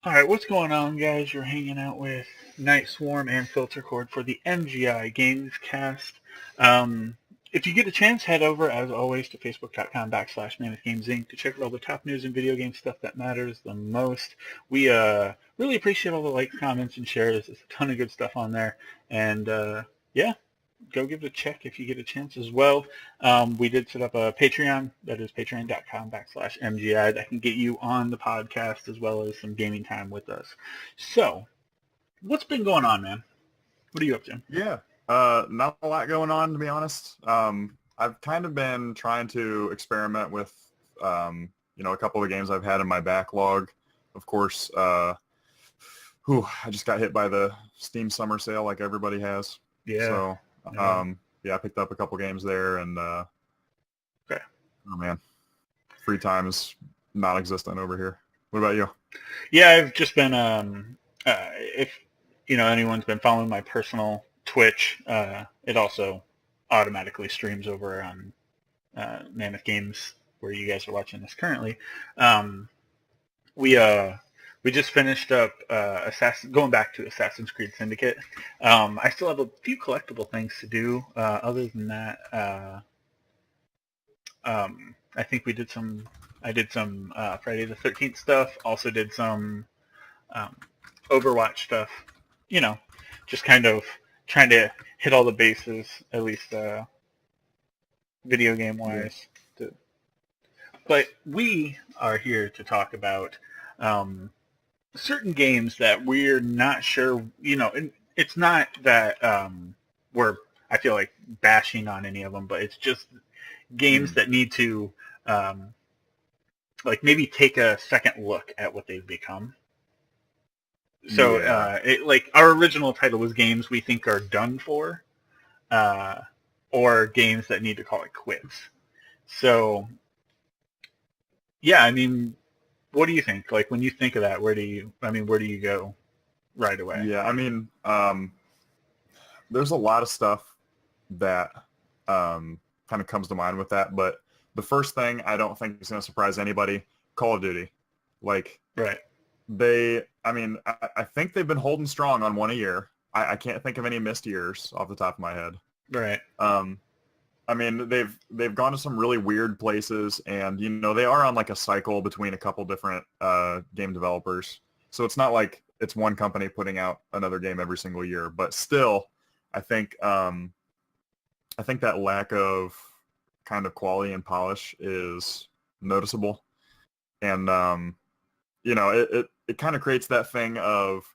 All right, what's going on, guys? You're hanging out with Night Swarm and Filter Cord for the MGI Gamescast. Um, if you get a chance, head over, as always, to facebook.com/Mammoth Games Inc. to check out all the top news and video game stuff that matters the most. We really appreciate all the likes, comments, and shares. There's a ton of good stuff on there. And yeah, go give it a check if you get a chance as well. We did set up a Patreon. That is patreon.com/MGI. That can get you on the podcast as well as some gaming time with us. So, what's been going on, man? What are you up to? Yeah, not a lot going on, to be honest. I've kind of been trying to experiment with, a couple of games I've had in my backlog. Of course, I just got hit by the Steam Summer Sale like everybody has. Yeah. So, I picked up a couple games there, and okay. Oh man, free time is non-existent over here. What about you? Yeah, I've just been if anyone's been following my personal Twitch, it also automatically streams over on Mammoth Games where you guys are watching this currently. We just finished up going back to Assassin's Creed Syndicate. I still have a few collectible things to do. Other than that, I think I did some Friday the 13th stuff. Also did some Overwatch stuff. Just kind of trying to hit all the bases, at least video game wise. Yeah. But we are here to talk about certain games that we're not sure. It's not that I feel like bashing on any of them, but it's just games that need to maybe take a second look at what they've become. So, our original title was games we think are done for, or games that need to call it quits. So, yeah, I mean, what do you think? Like, when you think of that, where do you go right away? Yeah, I mean, there's a lot of stuff that kind of comes to mind with that, but the first thing I don't think is going to surprise anybody, Call of Duty. Like, right. I think they've been holding strong on one a year. I can't think of any missed years off the top of my head. Right. They've gone to some really weird places, and they are on like a cycle between a couple different game developers. So it's not like it's one company putting out another game every single year, but still, I think that lack of kind of quality and polish is noticeable, and it kind of creates that thing of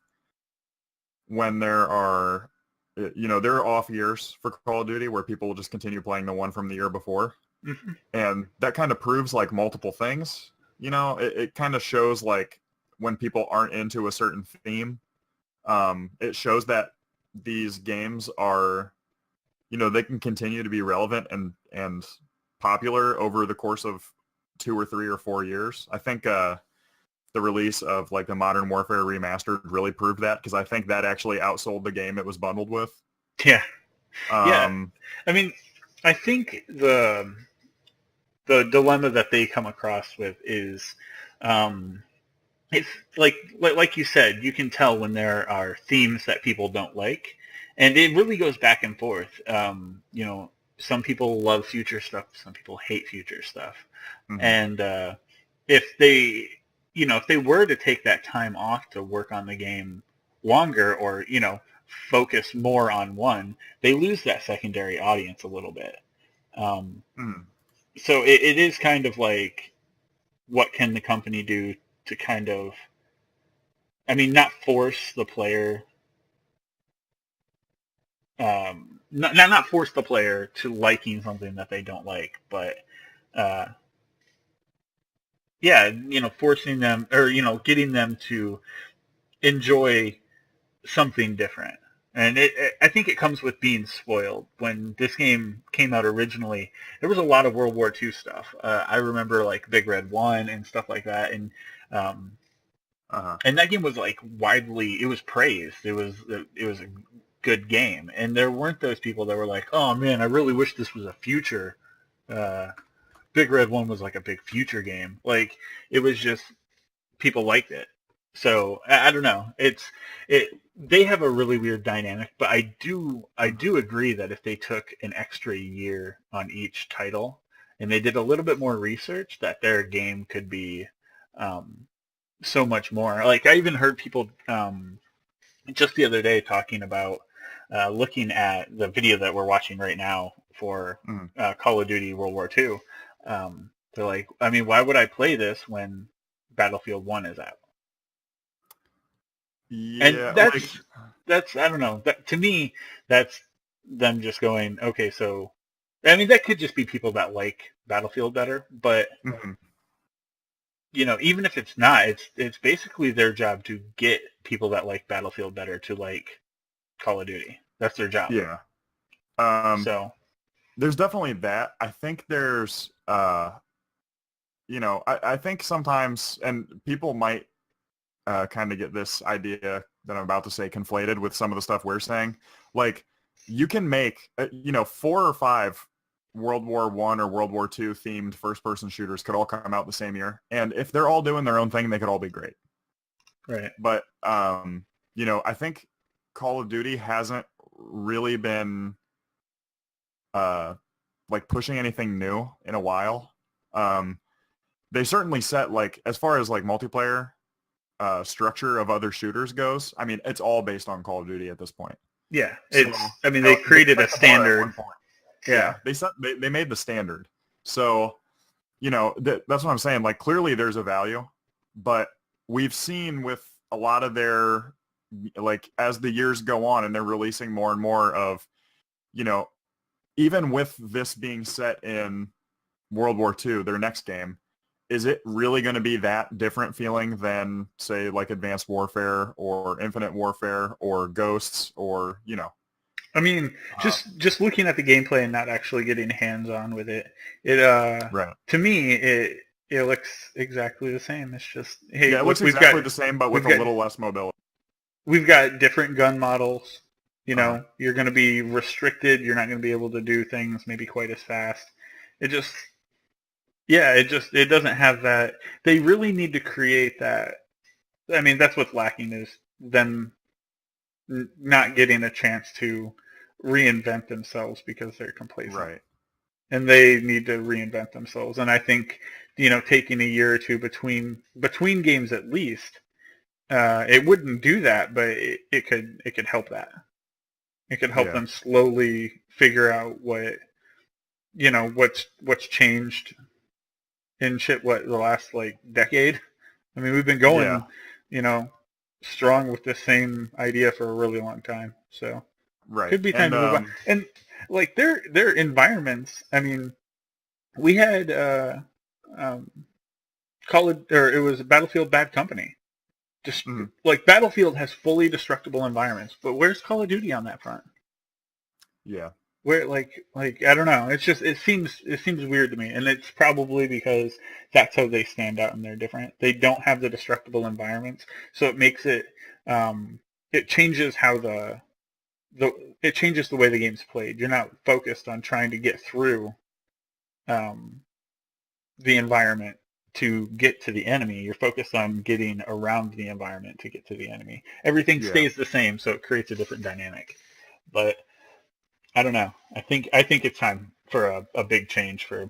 when there are off years for Call of Duty where people will just continue playing the one from the year before. Mm-hmm. And that kind of proves like multiple things. It kind of shows like when people aren't into a certain theme, it shows that these games are, they can continue to be relevant and popular over the course of 2 or 3 or 4 years. I think the release of like the Modern Warfare Remastered really proved that, because I think that actually outsold the game it was bundled with. Yeah. Yeah. I mean, I think the dilemma that they come across with is it's like you said, you can tell when there are themes that people don't like, and it really goes back and forth. Some people love future stuff, some people hate future stuff. Mm-hmm. And if they were to take that time off to work on the game longer, or focus more on one, they lose that secondary audience a little bit. So it is kind of like, what can the company do to kind of, not force the player, not force the player to liking something that they don't like, but forcing them, or getting them to enjoy something different. And I think it comes with being spoiled. When this game came out originally, there was a lot of World War II stuff. I remember like Big Red 1 and stuff like that, and and that game was like it was praised. It was a good game, and there weren't those people that were like, oh man, I really wish this was a future. Big Red 1 was like a big future game. Like, it was just, people liked it. So I don't know. They have a really weird dynamic, but I do agree that if they took an extra year on each title and they did a little bit more research, that their game could be um, so much more. Like I even heard people just the other day talking about looking at the video that we're watching right now for Mhm. Call of Duty World War II. They're like, I mean, why would I play this when Battlefield 1 is out? And Yeah, like that's I don't know. That, to me, that's them just going, okay, so I mean that could just be people that like Battlefield better, but mhm. even if it's not, it's basically their job to get people that like Battlefield better to like Call of Duty. That's their job. Yeah. Um, So there's definitely that. I think there's I think sometimes, and people might kind of get this idea that I'm about to say conflated with some of the stuff we're saying. Like, you can make, 4 or 5 World War One or World War Two themed first-person shooters could all come out the same year, and if they're all doing their own thing, they could all be great. right. But I think Call of Duty hasn't really been like pushing anything new in a while. Um, they certainly set, like, as far as like multiplayer structure of other shooters goes, I mean, it's all based on Call of Duty at this point. Yeah, So, I mean, they they created a set the bar at one standard. point. Yeah. Yeah, they made the standard. So, that's what I'm saying. Like, clearly there's a value, but we've seen with a lot of their, like, as the years go on and they're releasing more and more of, you know, even with this being set in World War II, their next game, is it really going to be that different feeling than, say, like Advanced Warfare or Infinite Warfare or Ghosts or, I mean, uh, just looking at the gameplay and not actually getting hands on with it, it right. to me it looks exactly the same. It's just, hey, Yeah, it looks look, exactly the same, but we've with a got little less mobility. we've got different gun models. Uh-huh. You're going to be restricted. You're not going to be able to do things maybe quite as fast. It just, yeah, it doesn't have that. They really need to create that. I mean, that's what's lacking is them not getting a chance to reinvent themselves because they're complacent. Right. And they need to reinvent themselves. And I think, taking a year or two between games at least, it wouldn't do that, but it could help that. It could help Yeah. them slowly figure out what's changed in shit. What the last like decade? I mean, we've been Yeah. going, you know, strong with this same idea for a really long time. So Right. could be time And to move on. And like their environments. I mean, we had um, or it was Battlefield Bad Company. Just mhm. like Battlefield has fully destructible environments, but where's Call of Duty on that front? Yeah. Where like I don't know. It's just it seems weird to me, and it's probably because that's how they stand out and they're different. They don't have the destructible environments, so it makes it changes how the it changes the way the game's played. You're not focused on trying to get through um, the environment to get to the enemy. You're focused on getting around the environment to get to the enemy. Everything Yeah. stays the same, so it creates a different dynamic. But I don't know. I think it's time for a big change for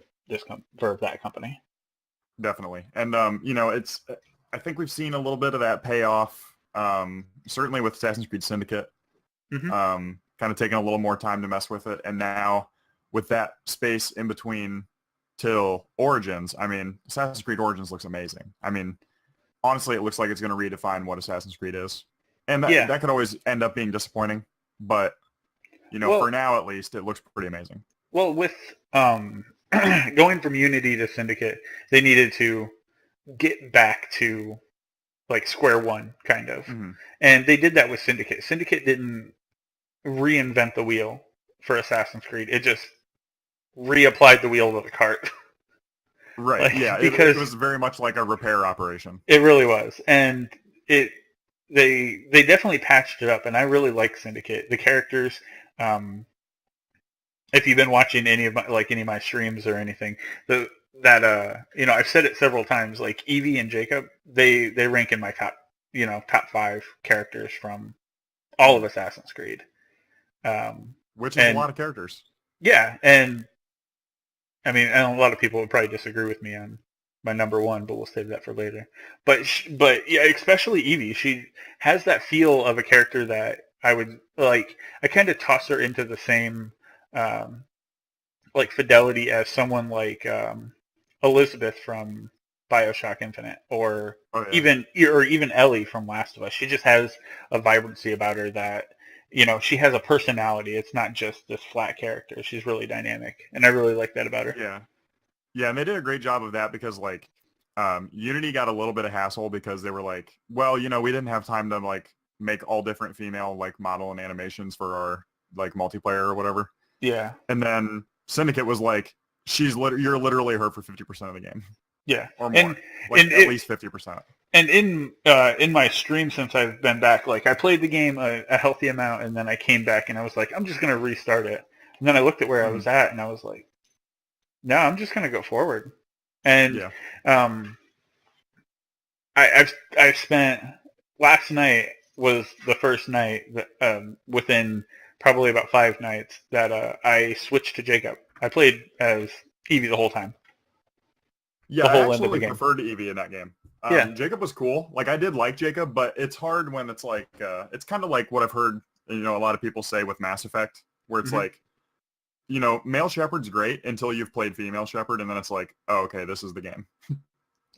for that company. Definitely. And it's I think we've seen a little bit of that payoff. Certainly with Assassin's Creed Syndicate. Hmm. Kind of taking a little more time to mess with it, and now with that space in between till Origins, I mean, Assassin's Creed Origins looks amazing. I mean, honestly, it looks like it's going to redefine what Assassin's Creed is, and that Yeah. that could always end up being disappointing. But for Well, now at least, it looks pretty amazing. with going from Unity to Syndicate, they needed to get back to like square one, kind of, Hmm. and they did that with Syndicate. Syndicate didn't reinvent the wheel for Assassin's Creed. It just reapplied the wheel to the cart. Right. Like Yeah. It because was very much like a repair operation. it really was, and it they definitely patched it up, and I really like Syndicate. The characters, um, if you've been watching any of my streams or anything, I've said it several times. Like Evie and Jacob, they rank in my top 5 characters from all of Assassin's Creed. Which is a And lot of characters. yeah, and I mean, and a lot of people would probably disagree with me on my number one, but we'll save that for later. But yeah, especially Evie, she has that feel of a character that I would like. I kind of toss her into the same um, like fidelity as someone like Elizabeth from BioShock Infinite, or Oh yeah. even Ellie from Last of Us. She just has a vibrancy about her that she has a personality. It's not just this flat character. She's really dynamic, and I really like that about her. Yeah. Yeah, and they did a great job of that because like Unity got a little bit of hassle because they were like, well, we didn't have time to like make all different female like model and animations for our like multiplayer or whatever. Yeah, And then Syndicate was like, you're literally her for 50% of the game yeah, or more, and like and at least 50%. and in my stream since I've been back, like I played the game a healthy amount, and then I came back and I was like, I'm just gonna restart it. And then I looked at where I was at, and I was like, no, I'm just gonna go forward. And Yeah. um, I've spent last night was the first night that within probably about 5 nights that I switched to Jacob. I played as Evie the whole time, Yeah, the I whole end of the actually game. preferred Eevee in that game. Yeah, Jacob was cool. Like I did like Jacob, but it's hard when it's like it's kind of like what I've heard a lot of people say with Mass Effect, where it's mm-hmm. like male Shepherd's great until you've played female Shepherd, and then it's like, oh, okay, this is the game.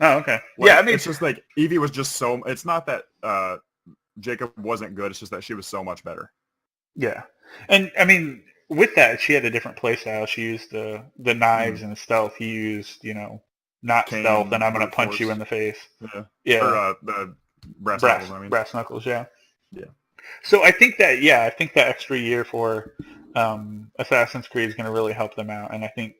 Oh, okay. Like, Yeah, I mean, it's just like Eevee was just so. It's not that Jacob wasn't good. It's just that she was so much better. yeah, and I mean, with that, she had a different play style. She used the knives and the stealth. He used, not stealth, and Cane, I'm gonna brute punch you force. in the face. Yeah. Yeah, Or the brass knuckles. I mean. brass knuckles. Yeah. Yeah. So I think that extra year for Assassin's Creed is going to really help them out, and I think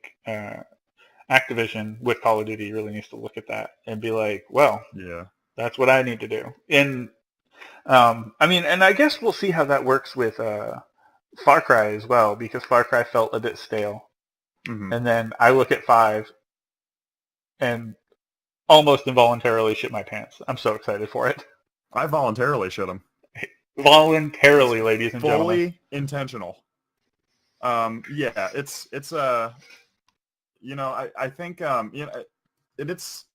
Activision with Call of Duty really needs to look at that and be like, well, Yeah. that's what I need to do. And I mean, and I guess we'll see how that works with Far Cry as well, because Far Cry felt a bit stale. Mm-hmm. And then I look at 5 and almost involuntarily shit my pants. I'm so excited for it. I voluntarily shit him. Voluntarily, ladies and gentlemen. Fully intentional. Yeah, it's I think it's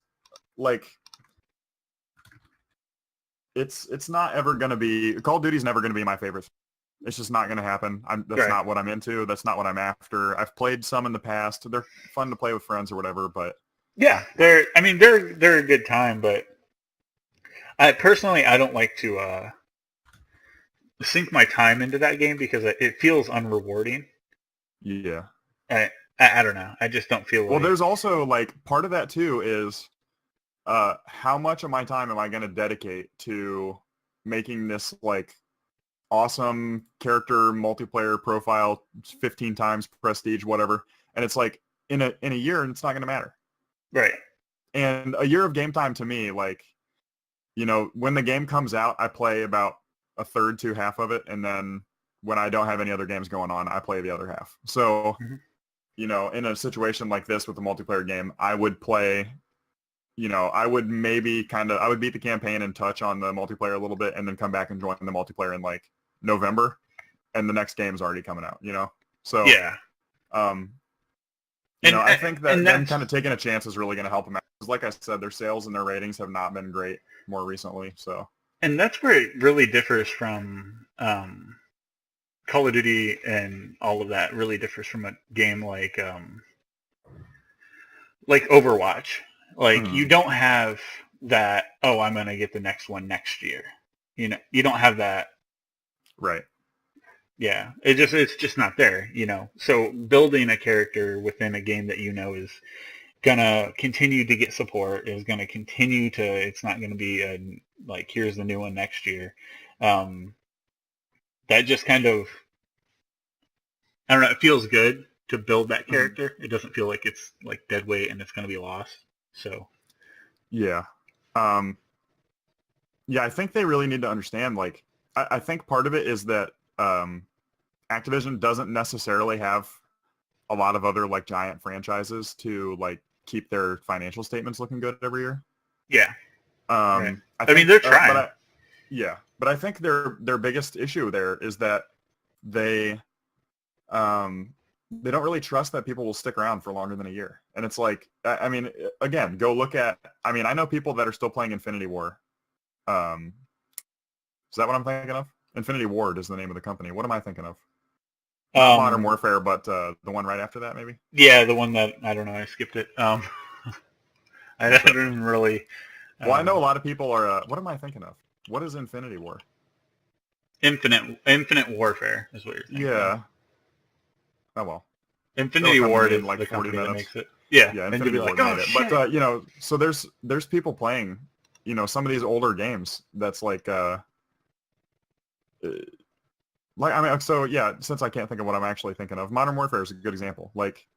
like it's not ever gonna be Call of Duty's never gonna be my favorite. It's just not gonna happen. That's Right. not what I'm into. That's not what I'm after. I've played some in the past. They're fun to play with friends or whatever, but Yeah, they're a good time, but I personally don't like to sink my time into that game because it feels unrewarding. yeah. I don't know. I just don't feel like. Well, there's also like part of that too is how much of my time am I going to dedicate to making this like awesome character multiplayer profile 15 times prestige, whatever. And it's like in a year and it's not going to matter. Right. And a year of game time to me, like, when the game comes out, I play about a third to half of it. And then when I don't have any other games going on, I play the other half. So, in a situation like this with a multiplayer game, I would play, I would I would beat the campaign and touch on the multiplayer a little bit and then come back and join the multiplayer in like November and the next game's already coming out, So, yeah. I think that them kind of taking a chance is really going to help them out. Because like I said, their sales and their ratings have not been great more recently. So, and that's where it really differs from Call of Duty, and all of that really differs from a game like Overwatch. Like you don't have that. Oh, I'm gonna get the next one next year. You don't have that. Right. Yeah, it's just not there. So building a character within a game that is gonna continue to get support, is gonna continue to. It's not gonna be like here's the new one next year. That just kind of, I don't know. It feels good to build that character. It doesn't feel like it's like dead weight and it's gonna be lost. So. Yeah. Yeah, I think they really need to understand. Like, I think part of it is that Activision doesn't necessarily have a lot of other like giant franchises to like keep their financial statements looking good every year. Yeah. Right. I mean, they're trying. Yeah, but I think their biggest issue there is that they they don't really trust that people will stick around for longer than a year. And it's like, I mean, again, go look at, I mean, I know people that are still playing Infinity War. Is that what I'm thinking of? Infinity Ward is the name of the company. What am I thinking of? Not Modern Warfare, but the one right after that, maybe? Yeah, the one that, I don't know, I skipped it. I don't even really... Well, I know a lot of people are, what am I thinking of? What is Infinity War? Infinite Warfare is what you're thinking. Yeah. Oh, well. Infinity Ward is like the 40 company minutes. that makes it. Yeah, Yeah, and Infinity you'll be like, Ward oh, made it. shit. But, you know, so there's people playing, you know, some of these older games that's like, I mean, so yeah, since I can't think of what I'm actually thinking of, Modern Warfare is a good example. Like,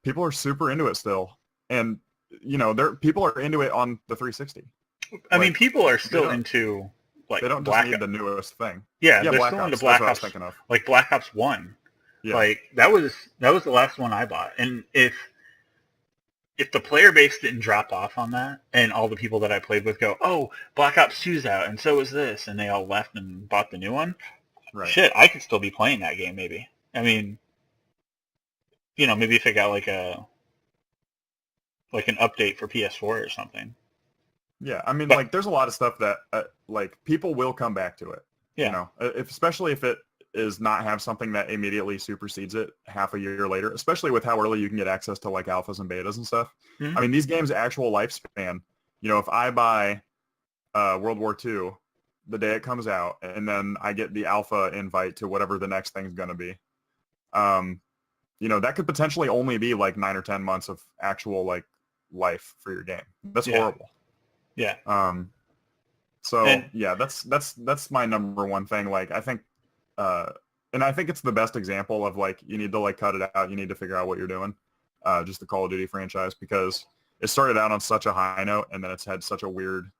people are super into it still. And, you know, people are into it on the 360. I mean, people are still into, like, they don't just need the newest thing. Yeah, Yeah, they're Black still into Ops. Black That's what I was Ops, thinking of. like Black Ops 1. Yeah. Like, that was the last one I bought. And if the player base didn't drop off on that, and all the people that I played with go, oh, Black Ops 2's out, and so is this, and they all left and bought the new one, right. Shit, I could still be playing that game, maybe. I mean, you know, maybe if it got like an update for PS4 or something. Yeah, I mean, like, there's a lot of stuff that, like, people will come back to it. Yeah. You know, especially if it is not have something that immediately supersedes it half a year later, especially with how early you can get access to, like, alphas and betas and stuff. Mm-hmm. I mean, these games' actual lifespan, you know, if I buy World War II the day it comes out, and then I get the alpha invite to whatever the next thing's going to be, you know, that could potentially only be, like, 9 or 10 months of actual, like, life for your game. That's horrible. Yeah. So yeah, that's my number one thing. Like, I think, and I think it's the best example of, like, you need to, like, cut it out. You need to figure out what you're doing. Just the Call of Duty franchise, because it started out on such a high note, and then it's had such a weird,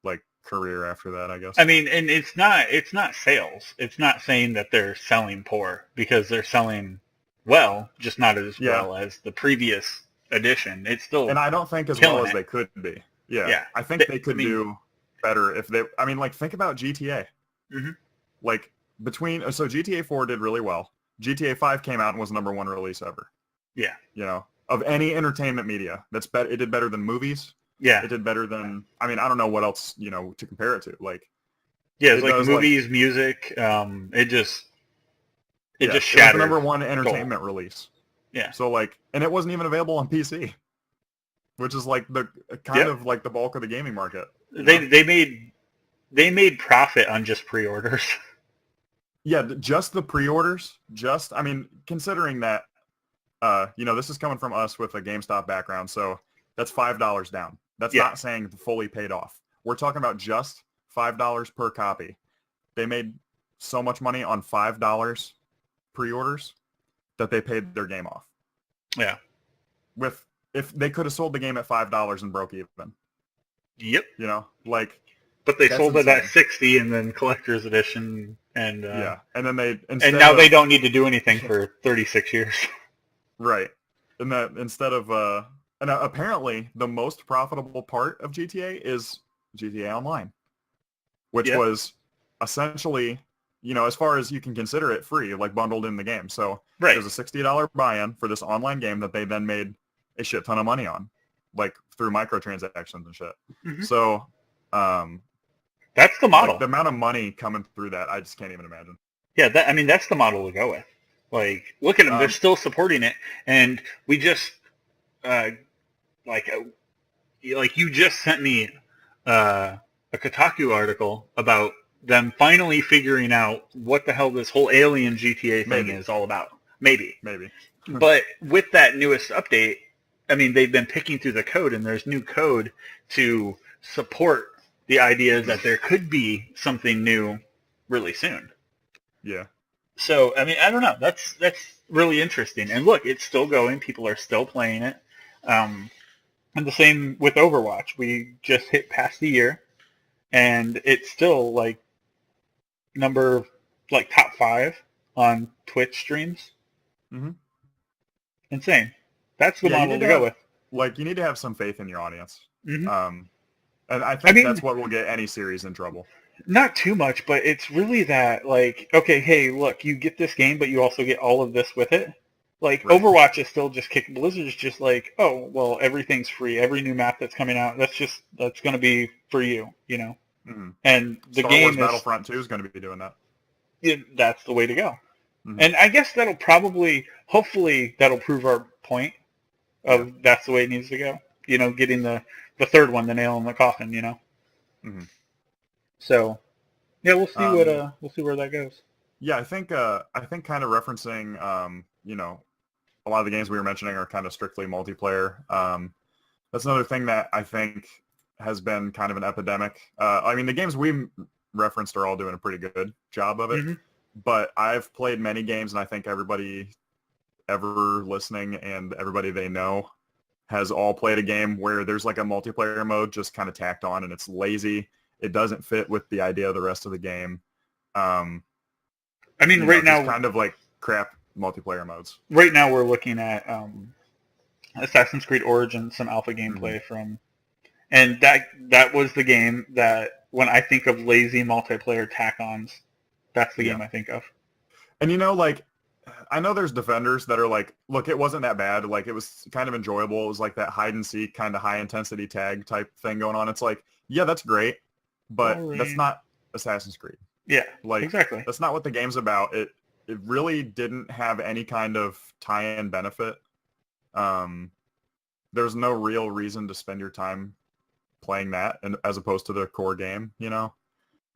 like, career after that, I guess. I mean, and it's not sales. It's not saying that they're selling poor, because they're selling well, just not as well as the previous edition. It's still, and I don't think as well as they could be. Yeah. I think they could do better if they, I mean, like, think about GTA. Mm-hmm. Like, so GTA 4 did really well. GTA 5 came out and was the #1 release ever. Yeah. You know, of any entertainment media. It did better than movies. Yeah. It did better than, I mean, I don't know what else, you know, to compare it to. Like, yeah, it's like movies, music, it just shattered. It was the #1 entertainment release. Yeah. So, like, and it wasn't even available on PC, which is, like, the kind of like the bulk of the gaming market. They made profit on just pre-orders. Yeah, just the pre-orders. I mean, considering that, you know, this is coming from us with a GameStop background, so that's $5 down. That's not saying fully paid off. We're talking about just $5 per copy. They made so much money on $5 pre-orders that they paid their game off. Yeah. If they could have sold the game at $5 and broke even. Yep. You know, like. But they sold it at $60 and then collector's edition, and and then they don't need to do anything for 36 years. Right. And that instead of and apparently the most profitable part of GTA is GTA Online, which was essentially, you know, as far as you can consider it, free, like, bundled in the game. So there's a $60 buy-in for this online game that they then made a shit ton of money on, like, through microtransactions and shit. Mm-hmm. So that's the model. Like, the amount of money coming through that, I just can't even imagine. Yeah, that's the model to go with. Like, look at them; they're still supporting it, and we just, like you just sent me a Kotaku article about them finally figuring out what the hell this whole alien GTA thing is all about. Maybe. But with that newest update, I mean, they've been picking through the code, and there's new code to support the idea that there could be something new really soon. Yeah. So, I mean, I don't know. That's really interesting. And look, it's still going. People are still playing it. And the same with Overwatch. We just hit past the year, and it's still, like, top 5 on Twitch streams. Mm-hmm. Insane. That's the model to go with. Like, you need to have some faith in your audience. Mm-hmm. And I think that's what will get any series in trouble. Not too much, but it's really that, like, okay, hey, look, you get this game, but you also get all of this with it. Like, Right. Overwatch is still just kick. Blizzard's just like, oh, well, everything's free. Every new map that's coming out, that's going to be for you, you know? Hmm. And the Star Wars game is, Battlefront 2 is going to be doing that. yeah, that's the way to go. Hmm. And I guess that'll probably, hopefully, that'll prove our point Yeah. of that's the way it needs to go. You know, getting the third one, the nail in the coffin, you know? Hmm. So, yeah, Um, we'll see where that goes. yeah, I think kind of referencing, a lot of the games we were mentioning are kind of strictly multiplayer. That's another thing that I think has been kind of an epidemic. I mean, the games we referenced are all doing a pretty good job of it, Hmm. but I've played many games, and I think everybody ever listening and everybody they know has all played a game where there's like a multiplayer mode just kind of tacked on, and it's lazy. It doesn't fit with the idea of the rest of the game. Um, I mean, just kind of like crap multiplayer modes. right now we're looking at Assassin's Creed Origins, some alpha Hmm. gameplay from, and that was the game that when I think of lazy multiplayer tack-ons, that's the Yeah. game I think of. And like, I know there's defenders that are like, look, it wasn't that bad. Like, it was kind of enjoyable. It was like that hide and seek kind of high intensity tag type thing going on. It's like, yeah, that's great, but that's Boring. not Assassin's Creed. Yeah, Like, exactly. that's not what the game's about. It really didn't have any kind of tie-in benefit. Um, there's no real reason to spend your time playing that, and as opposed to the core game.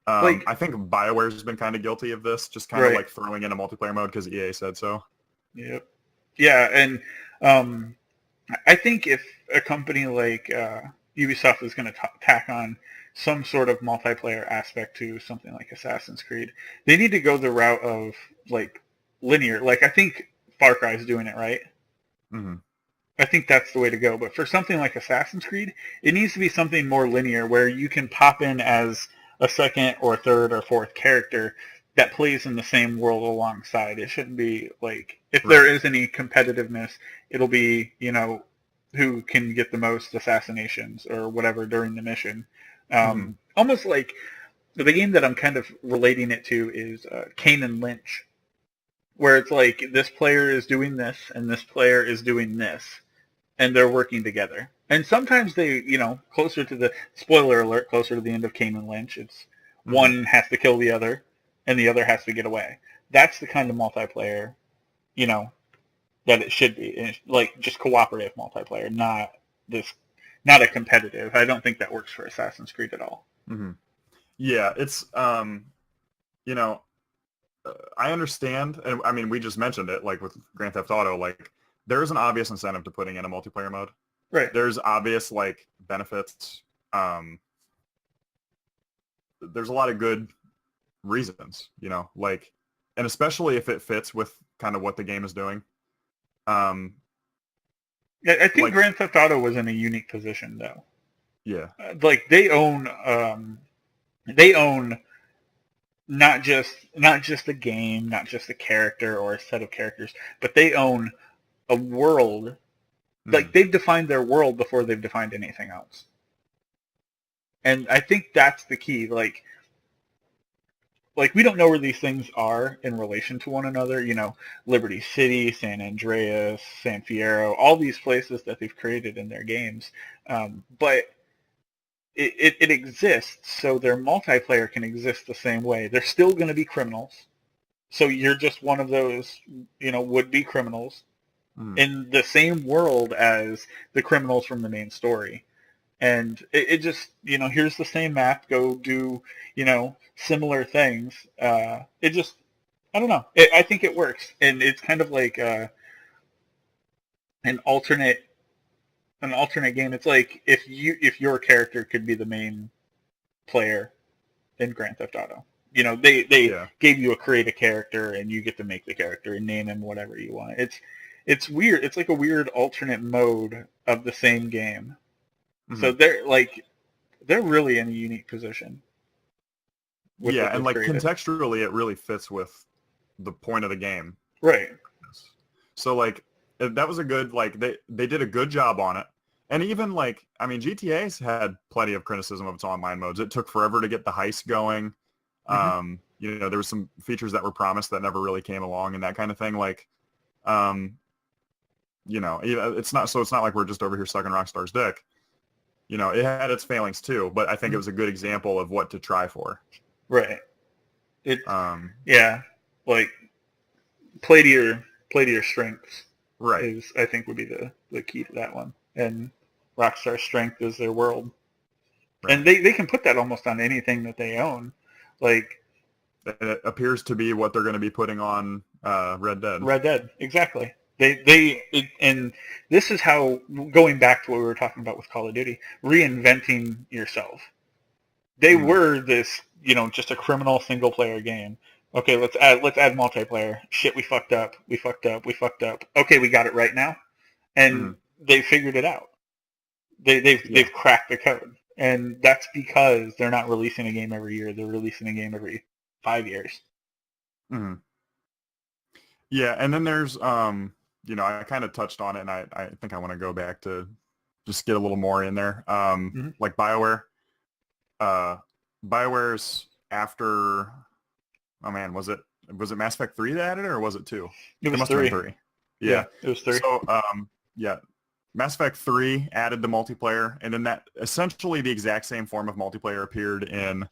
Like, I think BioWare's been kind of guilty of this, just kind of right. like throwing in a multiplayer mode because EA said so. Yep. Yeah, and um, I think if a company like Ubisoft is going to tack on some sort of multiplayer aspect to something like Assassin's Creed, they need to go the route of like linear. Like I think Far Cry is doing it right. Hmm. I think that's the way to go. But for something like Assassin's Creed, it needs to be something more linear where you can pop in as a second or third or fourth character that plays in the same world alongside. It shouldn't be like if there Right. is any competitiveness, it'll be, who can get the most assassinations or whatever during the mission. Hmm. Almost like the game that I'm kind of relating it to is Kane and Lynch, where it's like this player is doing this and this player is doing this and they're working together. And sometimes they, closer to the spoiler alert, closer to the end of Kane and Lynch, it's Hmm. one has to kill the other, and the other has to get away. That's the kind of multiplayer, you know, that it should be. And it's like just cooperative multiplayer, this, not a competitive. I don't think that works for Assassin's Creed at all. Hmm. Yeah, it's you know, I understand, and I mean, we just mentioned it, like with Grand Theft Auto, like there is an obvious incentive to putting in a multiplayer mode. Right. There's obvious like benefits. There's a lot of good reasons, like, and especially if it fits with kind of what the game is doing. Um, I think like, Grand Theft Auto was in a unique position though. yeah. Like they own not just a game, not just a character or a set of characters, but they own a world. Hmm. Like they've defined their world before they've defined anything else. And I think that's the key. Like we don't know where these things are in relation to one another. Liberty City, San Andreas, San Fierro, all these places that they've created in their games. But it exists, so their multiplayer can exist the same way. They're still going to be criminals. So you're just one of those, would-be criminals Hmm. in the same world as the criminals from the main story. And it just, here's the same map, go do, similar things. It just, I don't know. I think it works. And it's kind of like an alternate an alternate game. It's like if your character could be the main player in Grand Theft Auto. They Yeah. gave you a create a character and you get to make the character and name him whatever you want. It's weird. It's like a weird alternate mode of the same game. So Hmm. they're really in a unique position with Yeah, what and they've like created. contextually, it really fits with the point of the game. Right. So like that was a good, like they did a good job on it. And even like, I mean, GTA's had plenty of criticism of its online modes. It took forever to get the heist going. Hmm. You know, there were some features that were promised that never really came along and that kind of thing. Like, um, you know, it's not like we're just over here sucking Rockstar's dick. You know, it had its failings too, but I think it was a good example of what to try for. Right. It. Um, Yeah. Like play to your strengths right. is, I think, would be the key to that one. And Rockstar's strength is their world, Right. and they can put that almost on anything that they own. Like It appears to be what they're going to be putting on Red Dead. Red Dead, exactly. And this is how, going back to what we were talking about with Call of Duty, reinventing yourself. They Mm. were this, just a criminal single player game. Okay, let's add multiplayer. Shit, we fucked up. We fucked up. We fucked up. Okay, we got it right now, and Mm. they figured it out. They've Yeah. cracked the code, and that's because they're not releasing a game every year. They're releasing a game every 5 years. Mm. Yeah, and then there's you know, I kind of touched on it, and I think I want to go back to just get a little more in there. Mm-hmm. Like BioWare. Uh, BioWare's after. Oh man, was it Mass Effect 3 that added it, or was it 2? It It was must have been 3. 3. Yeah, Yeah. it was 3. So yeah, Mass Effect 3 added the multiplayer, and then that essentially the exact same form of multiplayer appeared in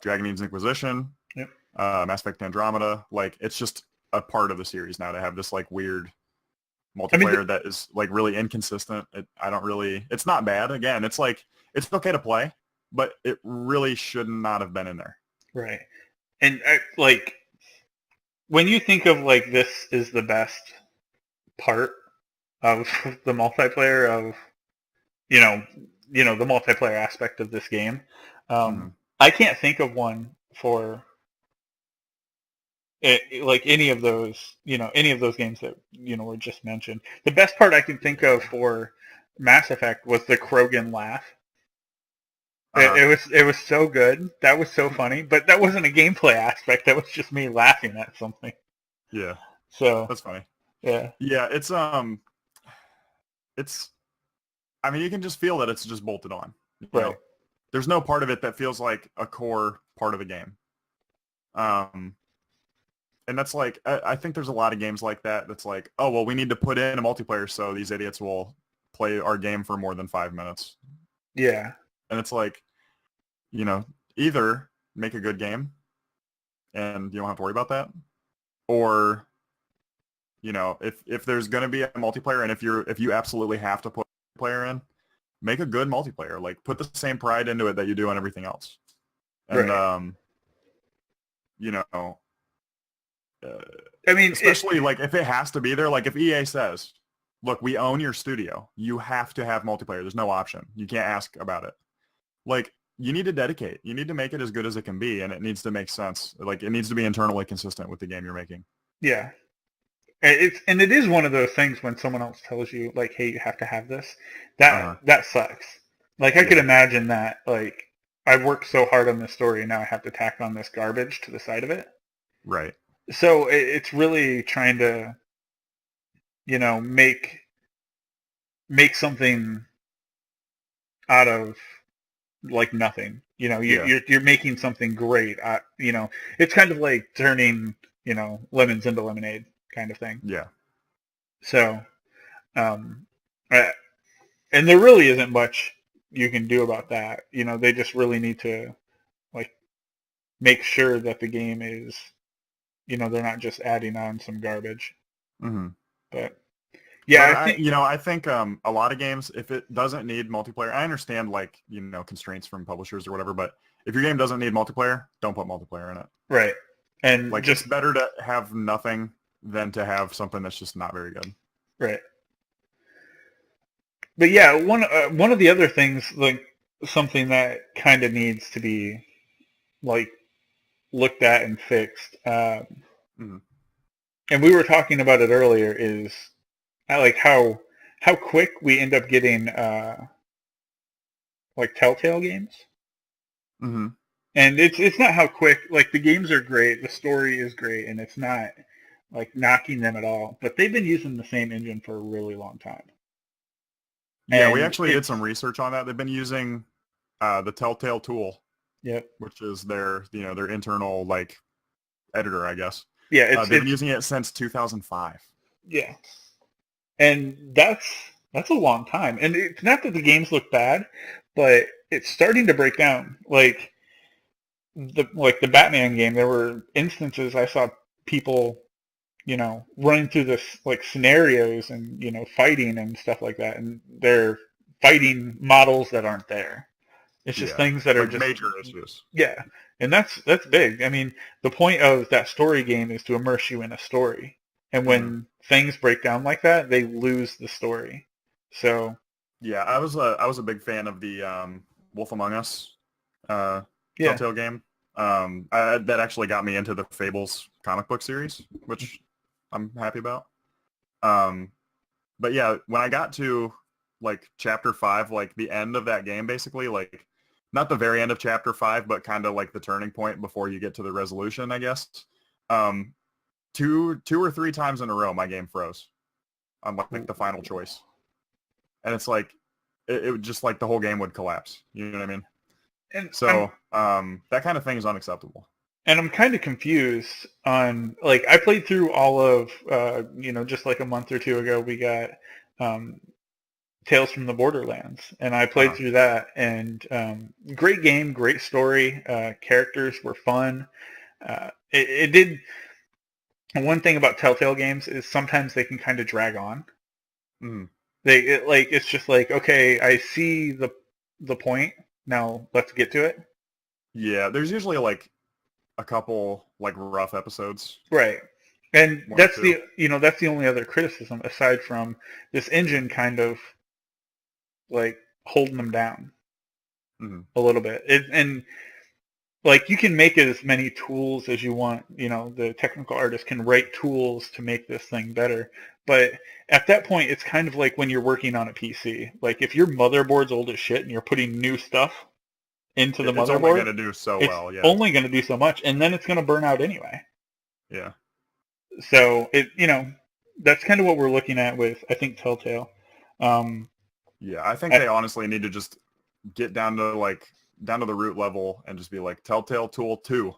Dragon Age's Inquisition, Yep. Mass Effect Andromeda. Like, it's just a part of the series now to have this like weird I mean, multiplayer that is like really inconsistent. It's not bad. Again, it's like, it's okay to play, but it really should not have been in there. right. And like when you think of like this is the best part of the multiplayer of you know the multiplayer aspect of this game, Mm-hmm. I can't think of one for like any of those games that were just mentioned. The best part I can think of for Mass Effect was the Krogan laugh. Uh-huh. It was so good. That was so funny, but that wasn't a gameplay aspect. That was just me laughing at something. Yeah, So that's funny. yeah, Yeah, it's I mean, you can just feel that it's just bolted on. You right, know, there's no part of it that feels like a core part of the game. Um, and that's like, I think there's a lot of games like that. That's like, oh well, we need to put in a multiplayer so these idiots will play our game for more than 5 minutes. yeah, And it's like, you know, either make a good game and you don't have to worry about that, or you know, if there's going to be a multiplayer, and if you absolutely have to put a player in, make a good multiplayer. Like, put the same pride into it that you do on everything else. And right. you know, uh, I mean, especially like if it has to be there, like if EA says, look, we own your studio, you have to have multiplayer, there's no option, you can't ask about it. Like, you need to dedicate, you need to make it as good as it can be, and it needs to make sense. Like, it needs to be internally consistent with the game you're making. yeah, it is one of those things when someone else tells you like, hey, you have to have this. Uh-huh. That sucks. Like I could Yeah. imagine that. Like I've worked so hard on this story, and now I have to tack on this garbage to the side of it. Right. So it's really trying to make something out of like nothing. Yeah. You're making something great. It's kind of like turning lemons into lemonade kind of thing. Yeah. So, um, I, and there really isn't much you can do about that. They just really need to like make sure that the game is, they're not just adding on some garbage. Mm-hmm. But yeah, But I think I think a lot of games, if it doesn't need multiplayer, I understand like, constraints from publishers or whatever, but if your game doesn't need multiplayer, don't put multiplayer in it. right, and Like, just it's better to have nothing than to have something that's just not very good. right. But yeah, one of the other things, like something that kind of needs to be like looked at and fixed, Mm-hmm. and we were talking about it earlier, is like how quick we end up getting like Telltale games. Mm-hmm. And it's not how quick. Like the games are great, the story is great, and it's not like knocking them at all. But they've been using the same engine for a really long time. Yeah, we And actually did some research on that. They've been using the Telltale tool, yep. which is their internal like editor, I guess. Yeah, They've been using it since 2005. yeah. And that's a long time. And it's not that the games look bad, but it's starting to break down. Like the Batman game, there were instances I saw people, running through this like scenarios and, fighting and stuff like that, and they're fighting models that aren't there. It's just Yeah, things that are like just, major issues. yeah. And that's big. I mean, the point of that story game is to immerse you in a story. And Mhm. when things break down like that, they lose the story. So, Yeah, I was a big fan of the Wolf Among Us uh, yeah. Telltale game. That actually got me into the Fables comic book series, which I'm happy about. Um, but yeah, when I got to like chapter 5, like the end of that game, basically, like not the very end of chapter 5, but kind of like the turning point before you get to the resolution, I guess. Um, two or three times in a row, my game froze on like the final choice, and it's like it would just like the whole game would collapse. You know what I mean? And So that kind of thing is unacceptable. I'm kind of confused on, like, I played through all of, just like a month or two ago, we got um, Tales from the Borderlands, and I played Uh-huh. through that, and great game, great story, characters were fun. It did. One thing about Telltale games is sometimes they can kind of drag on. Mm. It's just like, okay, I see the point. Now let's get to it. Yeah, there's usually like a couple like rough episodes, Right. And one or that's two. the only other criticism aside from this engine kind of like holding them down Mm-hmm. a little bit. And like you can make as many tools as you want, the technical artist can write tools to make this thing better. But at that point it's kind of like when you're working on a PC. Like if your motherboard's old as shit and you're putting new stuff into the It's only motherboard, going to do so it's well. Yeah, only going to do so much and then it's going to burn out anyway. yeah, So that's kind of what we're looking at with, I think, Telltale. Um, yeah. I think I, they honestly need to just get down to the root level and just be like Telltale Tool 2.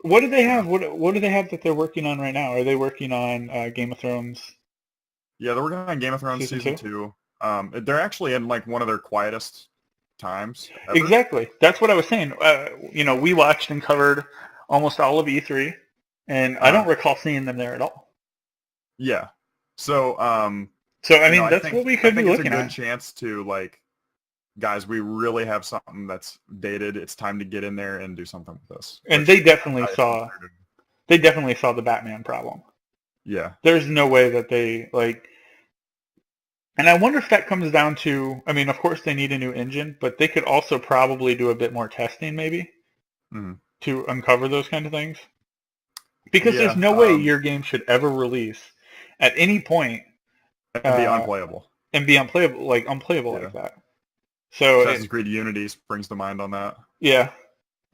what do they You know? have? What do they have that they're working on right now? Are they working on Game of Thrones Yeah, they're working on Game of Thrones season season 2? 2. They're actually in like one of their quietest times ever. Exactly. That's what I was saying. We watched and covered almost all of E3, and I Uh, don't recall seeing them there at all. yeah. So, So I mean, I that's what think we I could be think it's a looking good at. chance to like, guys, we really have something that's dated. It's time to get in there and do something with this. And Which I assume they're doing. they definitely saw the Batman problem. Yeah. There's no way that they like. And I wonder if that comes down to, I mean, of course they need a new engine, but they could also probably do a bit more testing maybe Mhm. to uncover those kind of things. Because there's Yeah. no way your game should ever release at any point And be uh, unplayable. and be unplayable like Yeah. that. So, Assassin's Creed Unity springs to mind on that. yeah,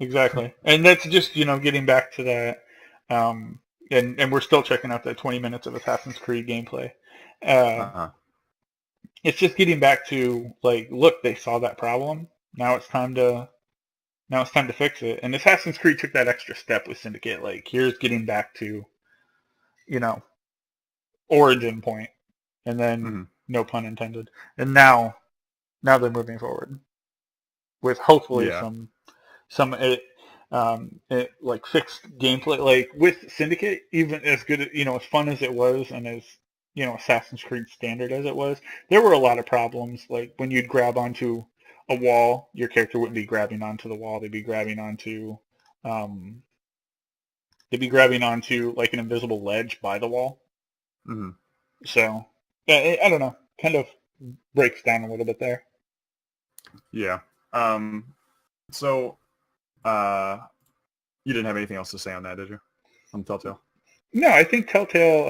exactly. And that's just, getting back to that. Um, and we're still checking out that 20 minutes of Assassin's Creed gameplay. Uh, Uh-huh. it's just getting back to, like, look, they saw that problem. Now it's time to fix it. And Assassin's Creed took that extra step with Syndicate. Like, here's getting back to, you know, origin point, and then Hmm. no pun intended. And now they're moving forward with hopefully Yeah. some like fixed gameplay. Like with Syndicate, even as good, as fun as it was, and as Assassin's Creed standard as it was, there were a lot of problems. Like when you'd grab onto a wall, your character wouldn't be grabbing onto the wall; um, they'd be grabbing onto like an invisible ledge by the wall. Hmm. So I don't know, kind of breaks down a little bit there. Yeah. Um, so, uh, you didn't have anything else to say on that, did you? On Telltale? No, I think Telltale.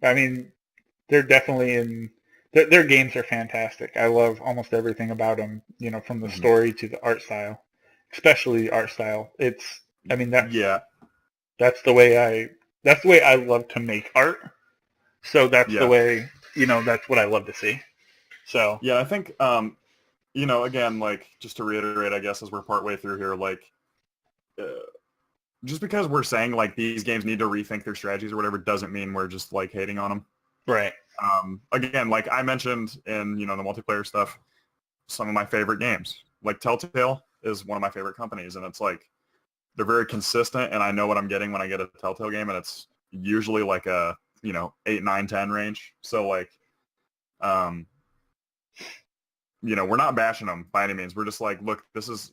I mean, they're definitely in. Their games are fantastic. I love almost everything about them. From the Hmm. story to the art style, especially the art style. It's. I mean, Yeah. that's the way I love to make art. So that's the Yeah. way. That's what I love to see. So Yeah, I think again, like just to reiterate, I guess as we're partway through here, like uh, just because we're saying like these games need to rethink their strategies or whatever doesn't mean we're just like hating on them. right. Again, like I mentioned in the multiplayer stuff, some of my favorite games, like Telltale is one of my favorite companies, and it's like they're very consistent, and I know what I'm getting when I get a Telltale game, and it's usually like a 8, 9, 10 range. So like, we're not bashing them by any means. We're just like, look, this is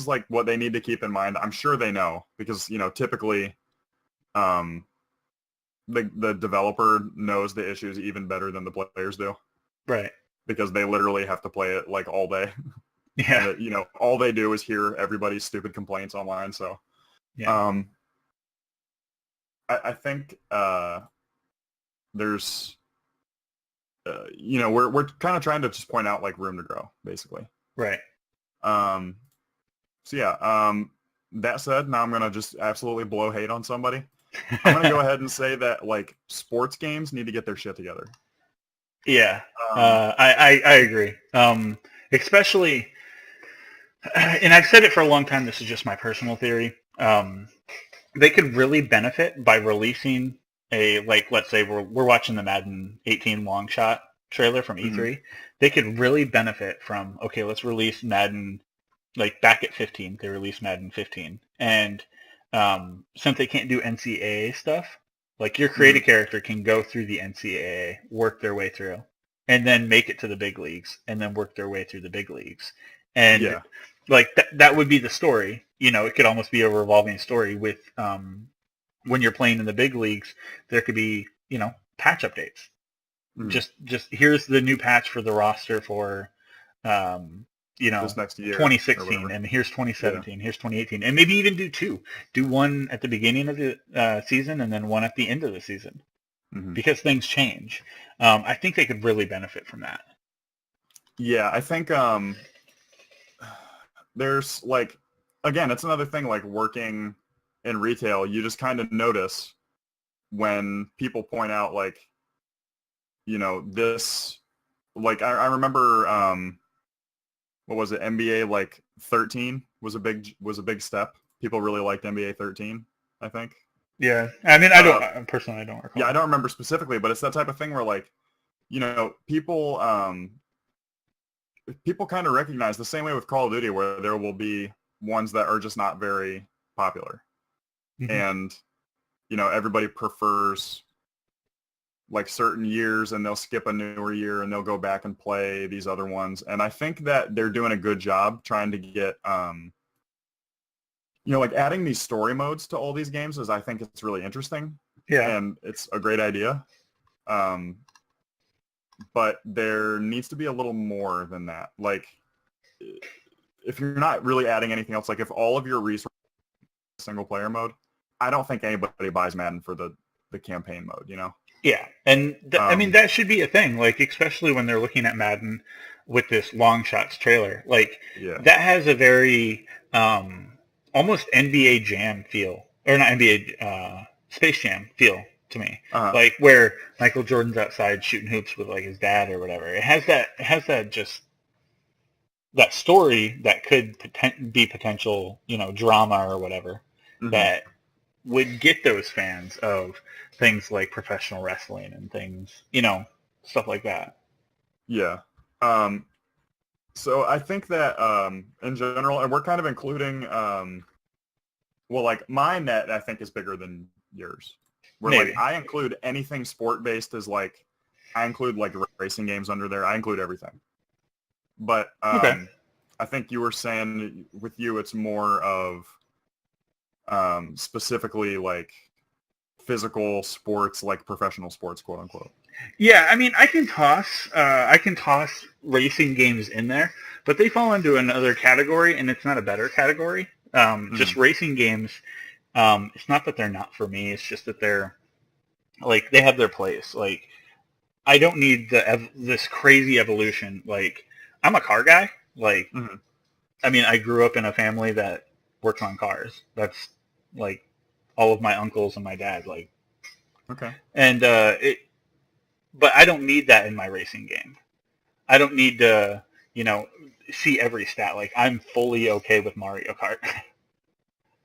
like what they need to keep in mind. I'm sure they know because typically, um, the developer knows the issues even better than the players do Right. because they literally have to play it like all day. Yeah. And all they do is hear everybody's stupid complaints online. So, Yeah. I think there's, we're kind of trying to just point out like room to grow, basically. Right. Um, so yeah. That said, now I'm gonna just absolutely blow hate on somebody. I'm gonna go ahead and say that like sports games need to get their shit together. Yeah. Um, I agree. Especially, and I've said it for a long time. This is just my personal theory. They could really benefit by releasing let's say we're watching the Madden 18 long shot trailer from mhm. E3. They could really benefit from, okay, let's release Madden, like back at 15, they released Madden 15. And since they can't do NCAA stuff, like your creative character can go through the NCAA, work their way through, and then make it to the big leagues, and then work their way through the big leagues. And Yeah. like that would be the story. It could almost be a revolving story with when you're playing in the big leagues, there could be, patch updates. Mhm. Just here's the new patch for the roster for um, This next year or 2016, whatever. and here's Yeah. 2017, here's 2018, and maybe even do two. Do one at the beginning of the season and then one at the end of the season Mhm. because things change. I think they could really benefit from that. Yeah, I think there's like, again, it's another thing like working in retail. You just kind of notice when people point out like, this, like I remember, what was it? NBA like 13 was a big step. People really liked NBA 13, I think. Yeah, I mean, Uh, personally, I don't yeah, I recall. don't remember specifically, but it's that type of thing where like, people kind of recognize the same way with Call of Duty where there will be ones that are just not very popular. Hmm. And, everybody prefers like certain years and they'll skip a newer year and they'll go back and play these other ones. And I think that they're doing a good job trying to get, like adding these story modes to all these games is I think it's really interesting Yeah, and it's a great idea. Um, but there needs to be a little more than that. Like if you're not really adding anything else, like if all of your resources are single player mode, I don't think anybody buys Madden for the campaign mode. yeah, and I mean Um, that should be a thing. Like especially when they're looking at Madden with this long shots trailer, like yeah. that has a very almost NBA Jam feel, or not NBA Space Jam feel to me. Uh-huh. Like where Michael Jordan's outside shooting hoops with like his dad or whatever. It has that just that story that could be potential, drama or whatever Hmm. that would get those fans of things like professional wrestling and things, stuff like that. Yeah. Um, so I think that in general, and we're kind of including, well, like my net, I think is bigger than yours. Where like Maybe. I include anything sport based as like I include like racing games under there. I include everything. But Okay. I think you were saying with you, it's more of specifically like physical sports, like professional sports, quote unquote. Yeah, I mean, I can toss racing games in there, but they fall into another category, and it's not a better category. Just Hmm. racing games. It's not that they're not for me. It's just that they're like they have their place. Like I don't need this crazy evolution. Like I'm a car guy. Like Hmm. I mean, I grew up in a family that works on cars. That's like all of my uncles and my dad. Like, Okay. and but I don't need that in my racing game. I don't need to, see every stat. Like, I'm fully okay with Mario Kart.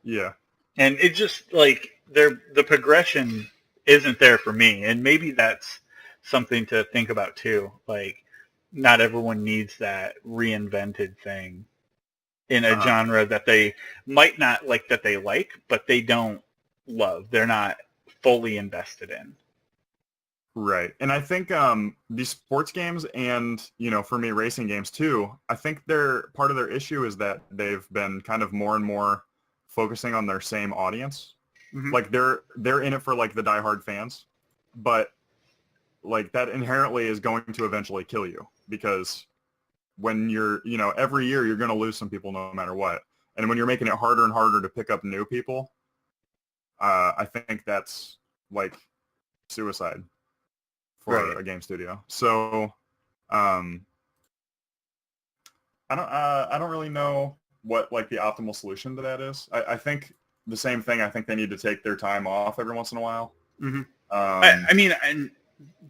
Yeah. And it just, like, the progression isn't there for me. And maybe that's something to think about, too. Like, not everyone needs that reinvented thing in a Uh-huh. genre that they might not like, but they don't love. They're not fully invested in. Right. And I think these sports games and, for me, racing games too, I think part of their issue is that they've been kind of more and more focusing on their same audience. Hmm. Like they're in it for like the diehard fans, but like that inherently is going to eventually kill you because when you're, every year you're going to lose some people no matter what. And when you're making it harder and harder to pick up new people, I think that's like suicide for Right. a game studio. So um, I don't really know what like the optimal solution to that is. I think the same thing. I think they need to take their time off every once in a while. Hmm. Um, I mean, and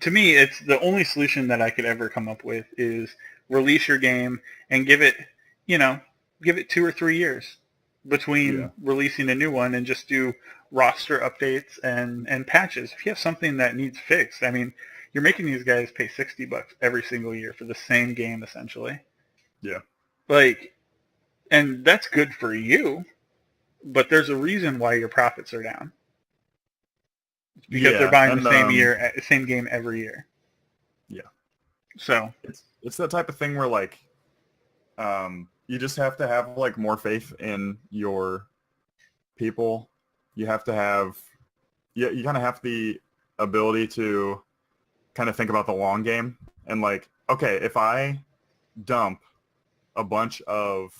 to me, it's the only solution that I could ever come up with is release your game and you know, give it 2 or 3 years yeah, between releasing a new one, and just do roster updates and patches. If you have something that needs fixed, I mean, you're making these guys pay $60 every single year for the same game, essentially. yeah, Like, and that's good for you, but there's a reason why your profits are down. It's because they're yeah, buying the and same game every year. yeah, So, it's that type of thing where like you just have to have like more faith in your people. You have to have you kind of have the ability to kind of think about the long game and like, okay, if I dump a bunch of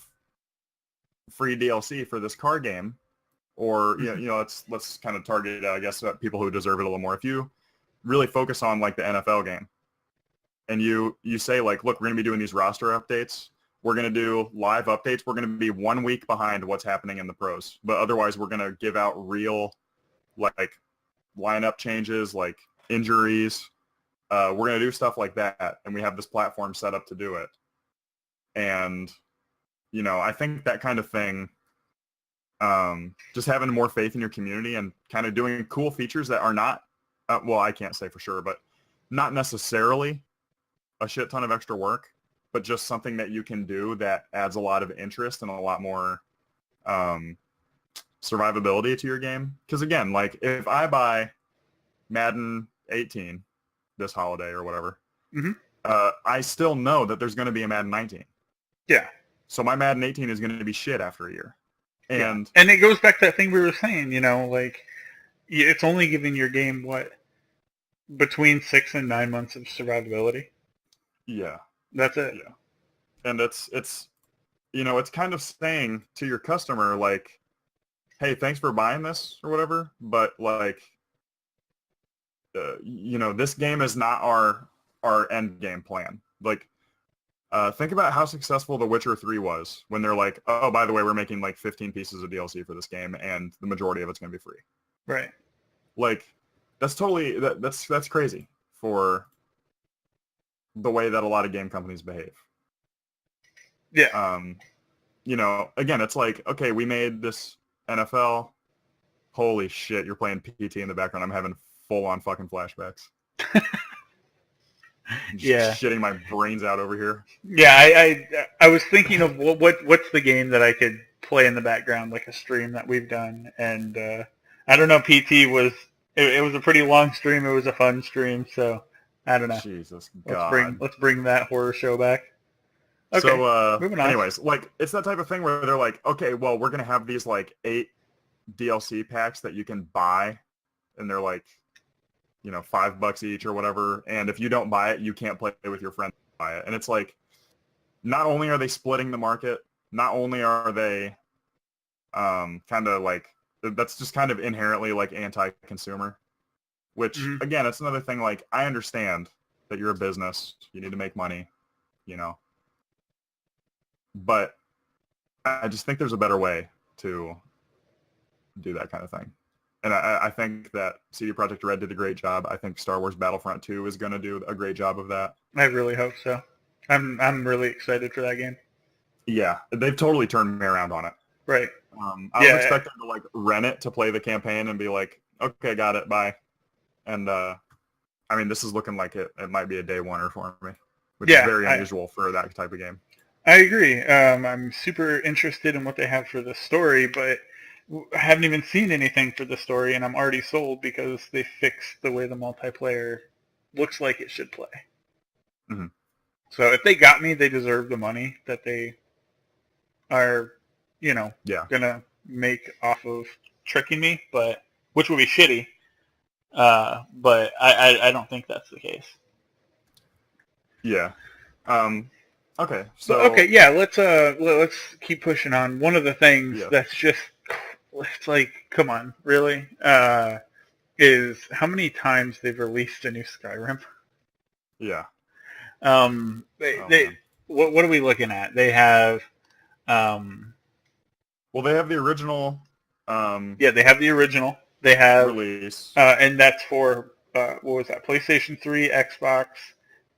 free DLC for this car game, or let's kind of target, I guess, people who deserve it a little more. If you really focus on like the NFL game, and you say like, look, we're going to be doing these roster updates. We're going to do live updates. We're going to be 1 week behind what's happening in the pros, but otherwise we're going to give out real like lineup changes, like injuries. We're going to do stuff like that, and we have this platform set up to do it. And I think that kind of thing, just having more faith in your community and kind of doing cool features that are not, well, I can't say for sure, but not necessarily a shit ton of extra work, but just something that you can do that adds a lot of interest and a lot more survivability to your game. Because again, like if I buy Madden 18 this holiday or whatever, mm-hmm. I still know that there's going to be a Madden 19. Yeah. So my Madden 18 is going to be shit after a year. Yeah. And And it goes back to that thing we were saying, like, it's only giving your game, between 6 and 9 months of survivability. yeah, That's it. yeah. And it's kind of saying to your customer, like, hey, thanks for buying this or whatever, but like, this game is not our end game plan. Like, think about how successful The Witcher 3 was when they're like, oh, by the way, we're making like 15 pieces of DLC for this game, and the majority of it's going to be free. Right. Like, that's totally that's crazy for the way that a lot of game companies behave. Yeah. Again, it's like, okay, we made this NFL. Holy shit, you're playing PT in the background. I'm having full-on fucking flashbacks. Yeah. Shitting my brains out over here. Yeah. I was thinking of what's the game that I could play in the background, like a stream that we've done, and I don't know. PT was it was a pretty long stream. It was a fun stream, so I don't know. Jesus Let's God. bring that horror show back. Okay, So, moving on. anyways, like, it's that type of thing where they're like, okay, well, we're going to have these, like, 8 DLC packs that you can buy, and they're like, $5 each or whatever, and if you don't buy it, you can't play with your friends buy it. And it's like, not only are they splitting the market, not only are they kind of like, that's just kind of inherently, like, anti-consumer, which, Mm-hmm. again, it's another thing, like, I understand that you're a business, you need to make money, but I just think there's a better way to do that kind of thing. And I think that CD Projekt Red did a great job. I think Star Wars Battlefront 2 is going to do a great job of that. I really hope so. I'm really excited for that game. Yeah, they've totally turned me around on it. Right. I was expecting to like rent it to play the campaign and be like, okay, got it, bye. And I mean, this is looking like it might be a day oneer for me, which is Yeah, very unusual for that type of game. I agree. I'm super interested in what they have for the story, but I haven't even seen anything for the story, and I'm already sold because they fixed the way the multiplayer looks like it should play. Mm-hmm. So if they got me, they deserve the money that they are, Yeah. gonna make off of tricking me, but which would be shitty. But I don't think that's the case. Yeah. Okay. But So okay, yeah, let's keep pushing on. One of the things yeah. that's just it's like, come on, really? Is how many times they've released a new Skyrim. Yeah. They what are we looking at? They have well, they have the original they have the original. They have release. and that's for what was that? PlayStation 3, Xbox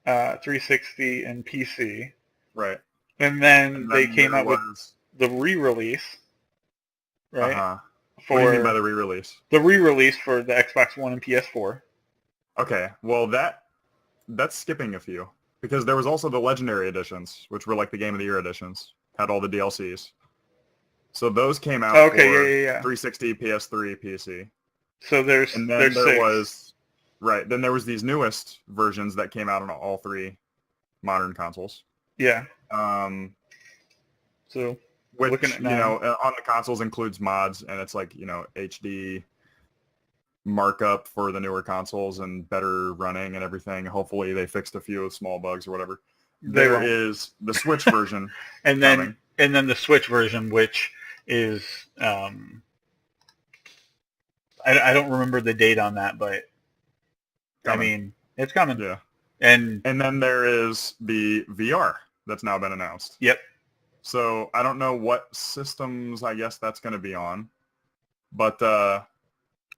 360, and PC. Right. And then they then came out with was the re-release, right? uh-huh. What For do you mean by the re-release? the re-release for the Xbox One and PS4. Okay. Well, that's skipping a few because there was also the Legendary editions, which were like the Game of the Year editions, had all the DLCs. So those came out Okay, for yeah. 360, PS3, PC. So there's And then there six. was then there was these newest versions that came out on all three modern consoles. Yeah. So which looking at on the consoles includes mods, and it's like HD markup for the newer consoles and better running and everything. Hopefully they fixed a few small bugs or whatever. There is the Switch version and then the Switch version, which is I don't remember the date on that, but coming. I mean it's coming. Yeah. And then there is the VR that's now been announced. Yep. So I don't know what systems I guess that's going to be on, but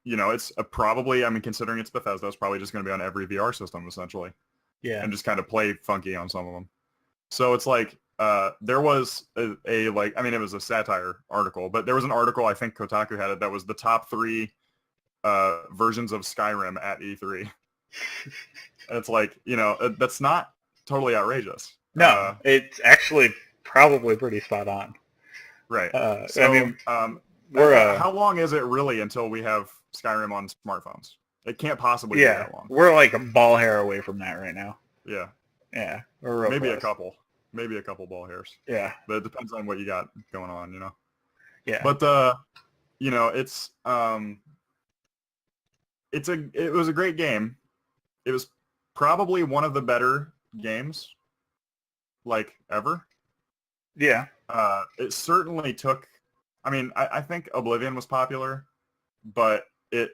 it's probably, I mean, considering it's Bethesda, it's probably just going to be on every VR system essentially. Yeah. And just kind of play funky on some of them. So it's like there was a like, I mean, it was a satire article, but there was an article, I think Kotaku had it, that was the top 3 versions of Skyrim at E3. It's like, that's not totally outrageous. No, it's actually probably pretty spot on. Right. So, I mean, how long is it really until we have Skyrim on smartphones? It can't possibly be that long. We're like a ball hair away from that right now. Yeah. Yeah. Maybe a couple ball hairs. Yeah. But it depends on what you got going on, Yeah. But it was a great game. It was probably one of the better games like ever. Yeah. It certainly took, I mean, I think Oblivion was popular, but it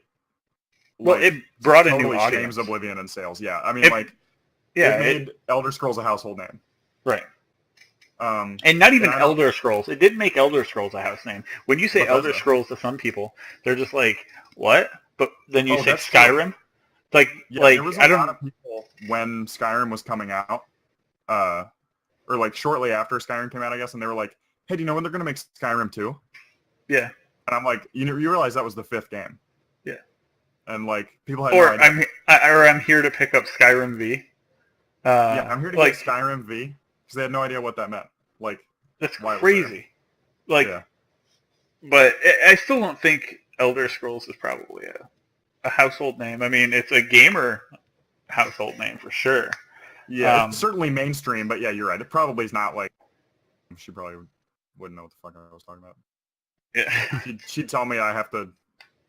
brought totally a new audience. shames Oblivion in sales. Yeah. I mean, it made Elder Scrolls a household name. Right. And not even Elder Scrolls. It didn't make Elder Scrolls a house name. When you say Elder Scrolls to some people, they're just like, what? But then you say Skyrim? True. There was a lot of people when Skyrim was coming out, or like shortly after Skyrim came out, I guess, and they were like, hey, do you know when they're going to make Skyrim 2? Yeah. And I'm like, you realize that was the 5th game. Yeah. And like, people had no idea. I'm here to pick up Skyrim V. I'm here to get Skyrim V, because they had no idea what that meant. Like, that's crazy. But I still don't think Elder Scrolls is probably a household name. I mean, it's a gamer household name for sure. Yeah, it's certainly mainstream, but yeah, you're right. It probably is not like, she probably wouldn't know what the fuck I was talking about. Yeah. She'd tell me I have to,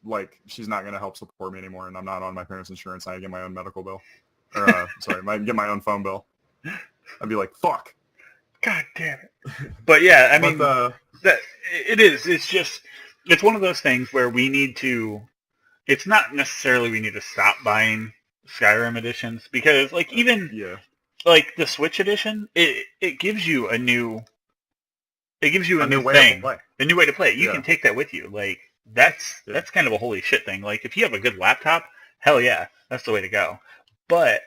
like, she's not going to help support me anymore, and I'm not on my parents' insurance. I get my own medical bill. Or, get my own phone bill. I'd be like, fuck. God damn it. But yeah, I mean, it is. It's just, it's one of those things where we need to, it's not necessarily we need to stop buying Skyrim editions, because like even like the Switch edition, it gives you a new new way thing, to play. a new way to play. You can take that with you. Like that's kind of a holy shit thing. Like if you have a good laptop, hell yeah, that's the way to go. But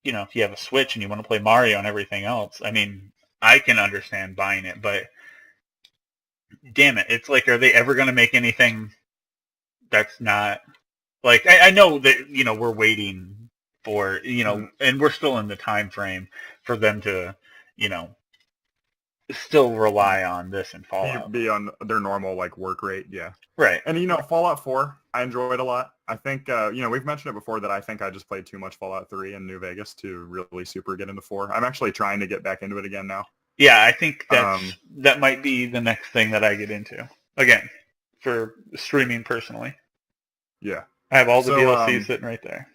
if you have a Switch and you want to play Mario and everything else, I mean, I can understand buying it, but damn it, it's like, are they ever going to make anything that's not like, I know that, we're waiting for, and we're still in the time frame for them to, you know, still rely on this and Fallout. Be on their normal like work rate, yeah. Right. And Fallout 4, I enjoyed a lot. I think we've mentioned it before that I think I just played too much Fallout 3 in New Vegas to really super get into 4. I'm actually trying to get back into it again now. Yeah, I think that might be the next thing that I get into again for streaming personally. Yeah, I have all the DLCs sitting right there.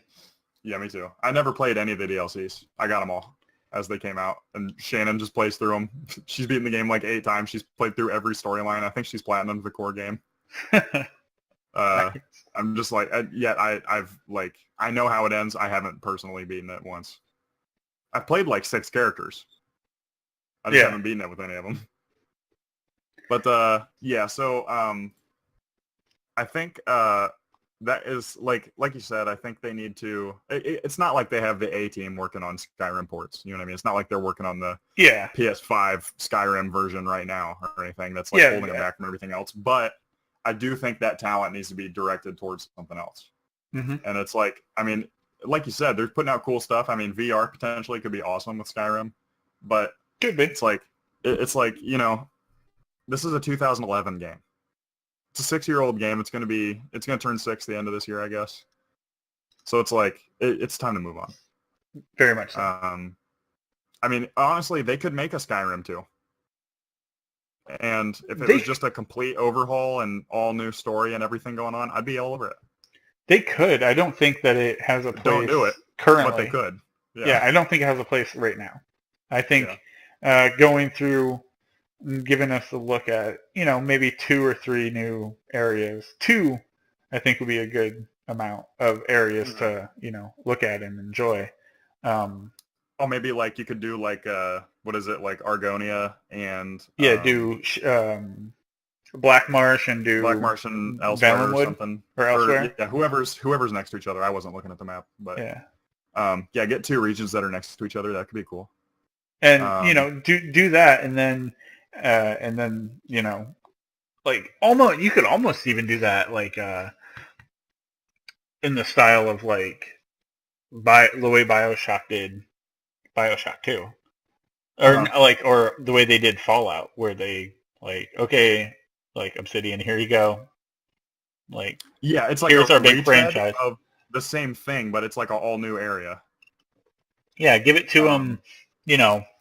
Yeah, me too. I never played any of the DLCs. I got them all as they came out, and Shannon just plays through them. She's beaten the game like 8 times. She's played through every storyline. I think she's platinum the core game. I'm just like, I know how it ends. I haven't personally beaten it once. I've played like 6 characters. I just haven't beaten it with any of them. But so I think that is like you said. I think they need to. It's not like they have the A team working on Skyrim ports. You know what I mean? It's not like they're working on the PS5 Skyrim version right now or anything that's like holding them back from everything else. But I do think that talent needs to be directed towards something else. Mm-hmm. And it's like, I mean, like you said, they're putting out cool stuff. I mean, VR potentially could be awesome with Skyrim, but could be. It's like this is a 2011 game. It's a 6-year-old game. It's going to turn 6 the end of this year, I guess. So it's like it's time to move on. Very much so. I mean, honestly, they could make a Skyrim too. And if it was just a complete overhaul and all new story and everything going on, I'd be all over it. They could. I don't think that it has a place. Don't do it currently. But they could. Yeah, I don't think it has a place right now. I think going through, giving us a look at, maybe 2 or 3 new areas. 2, I think, would be a good amount of areas to, look at and enjoy. Maybe like you could do like what is it, like Argonia and do Black Marsh and elsewhere Valenwood or something or elsewhere. Whoever's next to each other. I wasn't looking at the map, but get 2 regions that are next to each other. That could be cool. And do that, and then like almost you could almost even do that like in the style of like the way BioShock did BioShock 2, or the way they did Fallout, where they like, okay, like Obsidian, here you go, like it's like here's our big franchise of the same thing, but it's like an all new area. Yeah, give it to them.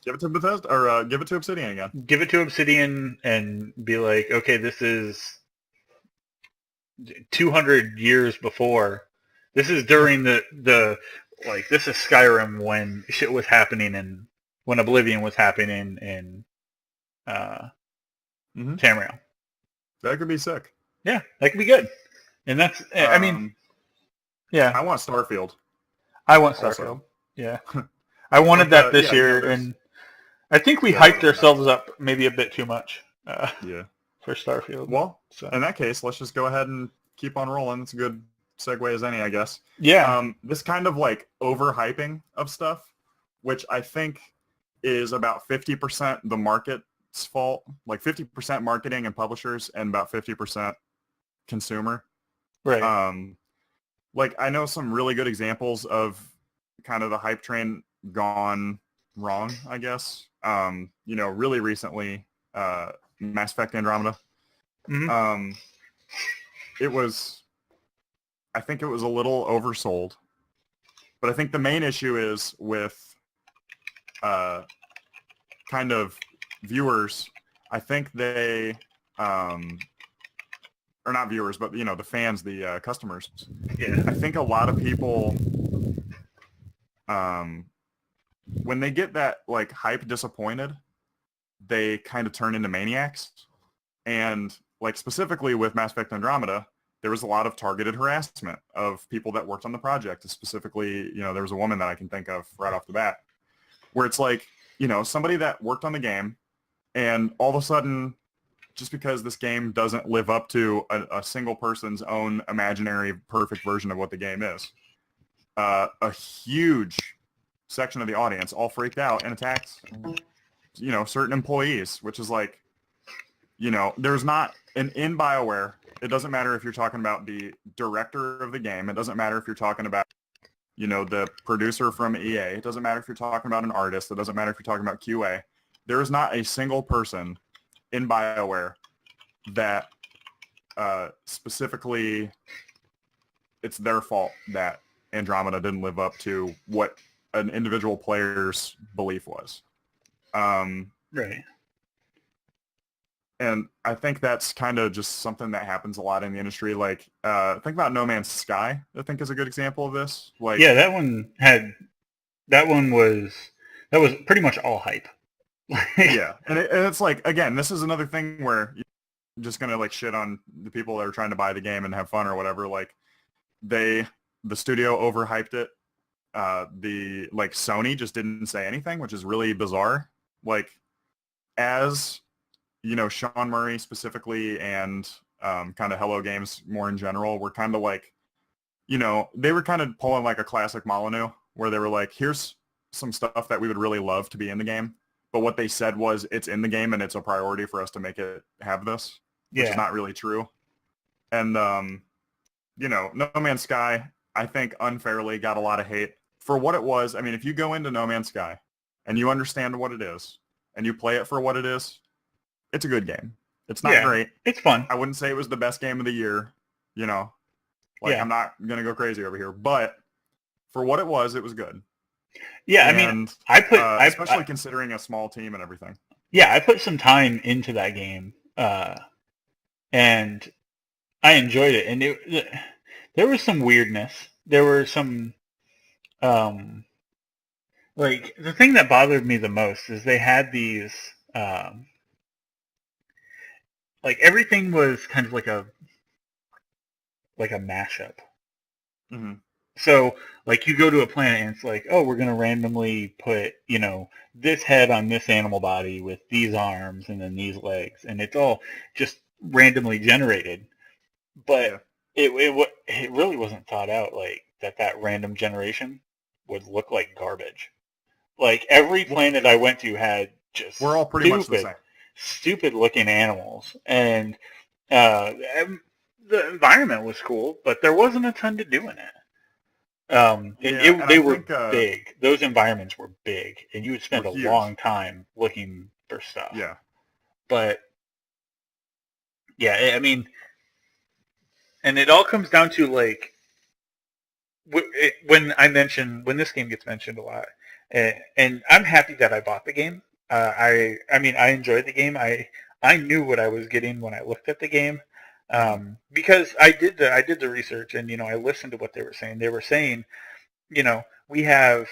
Give it to Bethesda, or give it to Obsidian again. Give it to Obsidian and be like, okay, this is 200 years before. This is during the like, this is Skyrim when shit was happening and when Oblivion was happening in Tamriel. That could be sick. Yeah, that could be good. And that's, I mean, yeah. I want Starfield. I want Starfield. Also. Yeah. I wanted that this year, and I think we hyped ourselves up maybe a bit too much for Starfield. Well, in that case, let's just go ahead and keep on rolling. It's a good segue as any, I guess. Yeah. This kind of like overhyping of stuff, which I think is about 50% the market's fault, like 50% marketing and publishers and about 50% consumer. Right. Like I know some really good examples of kind of the hype train gone wrong, I guess. Really recently, Mass Effect Andromeda. Mm-hmm. I think it was a little oversold, but I think the main issue is with kind of viewers. I think they or not viewers, but the fans, the customers. Yeah. I think a lot of people when they get that like hype disappointed, they kind of turn into maniacs. And like specifically with Mass Effect Andromeda, there was a lot of targeted harassment of people that worked on the project. Specifically, there was a woman that I can think of right off the bat, where it's like, somebody that worked on the game, and all of a sudden, just because this game doesn't live up to a single person's own imaginary perfect version of what the game is, a huge section of the audience all freaked out and attacked, certain employees, which is like, there's not in BioWare. It doesn't matter if you're talking about the director of the game. It doesn't matter if you're talking about, the producer from EA. It doesn't matter if you're talking about an artist. It doesn't matter if you're talking about QA. There is not a single person in BioWare that specifically it's their fault that Andromeda didn't live up to what an individual player's belief was. Right. And I think that's kind of just something that happens a lot in the industry. Like, think about No Man's Sky, I think is a good example of this. Like, yeah, that was pretty much all hype. yeah. And it's like, again, this is another thing where you're just going to like shit on the people that are trying to buy the game and have fun or whatever. Like the studio overhyped it. Sony just didn't say anything, which is really bizarre. Like as, Sean Murray specifically and kind of Hello Games more in general were kind of like, they were kind of pulling like a classic Molyneux where they were like, here's some stuff that we would really love to be in the game. But what they said was it's in the game and it's a priority for us to make it have this, which is not really true. And, No Man's Sky, I think unfairly got a lot of hate for what it was. I mean, if you go into No Man's Sky and you understand what it is and you play it for what it is, it's a good game. It's not great. It's fun. I wouldn't say it was the best game of the year, I'm not going to go crazy over here, but for what it was good. Yeah, I mean, especially considering a small team and everything. Yeah, I put some time into that game, and I enjoyed it. And there was some weirdness. There were some, the thing that bothered me the most is they had these, everything was kind of like a mashup. Mm-hmm. So, you go to a planet and it's like, oh, we're going to randomly put, this head on this animal body with these arms and then these legs. And it's all just randomly generated. But it really wasn't thought out, that random generation would look like garbage. Like, every planet I went to had just we're all pretty much the same. Stupid-looking animals. And the environment was cool, but there wasn't a ton to do in it. They were big. Those environments were big, and you would spend a long time looking for stuff. Yeah. But, yeah, I mean, and it all comes down to, when this game gets mentioned a lot, and I'm happy that I bought the game. I enjoyed the game. I knew what I was getting when I looked at the game. Because I did the research and, I listened to what they were saying. They were saying, we have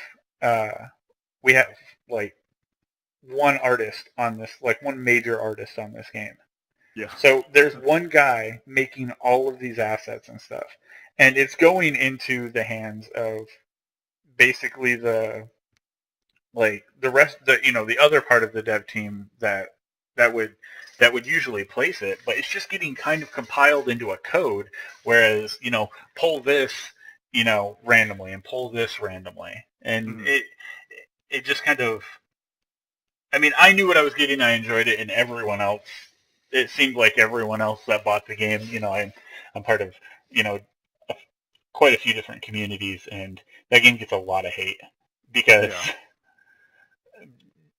one artist on this, one major artist on this game. Yeah. So there's one guy making all of these assets and stuff, and it's going into the hands of basically the other part of the dev team that would usually place it, but it's just getting kind of compiled into a code, whereas, pull this, randomly and pull this randomly. And it just kind of, I knew what I was getting, I enjoyed it, and everyone else, it seemed like everyone else that bought the game, I'm part of, quite a few different communities, and that game gets a lot of hate because...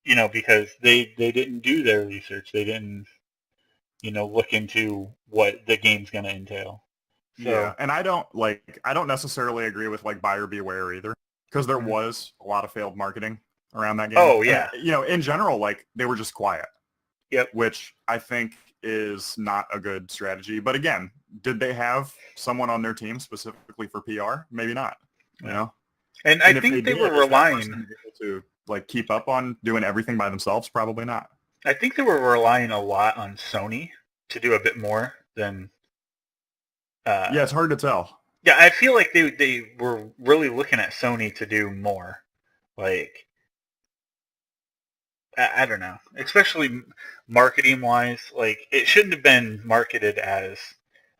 Yeah. Because they didn't do their research. They didn't, look into what the game's going to entail. So, yeah, and I don't necessarily agree with buyer beware either, because there was a lot of failed marketing around that game. Oh yeah. And, in general, they were just quiet. Yep. Which I think is not a good strategy. But again, did they have someone on their team specifically for PR? Maybe not. And I think they were relying to keep up on doing everything by themselves. Probably not. I think they were relying a lot on Sony to do a bit more than. Yeah, it's hard to tell. Yeah, I feel like they were really looking at Sony to do more. I don't know, especially marketing wise. It shouldn't have been marketed as.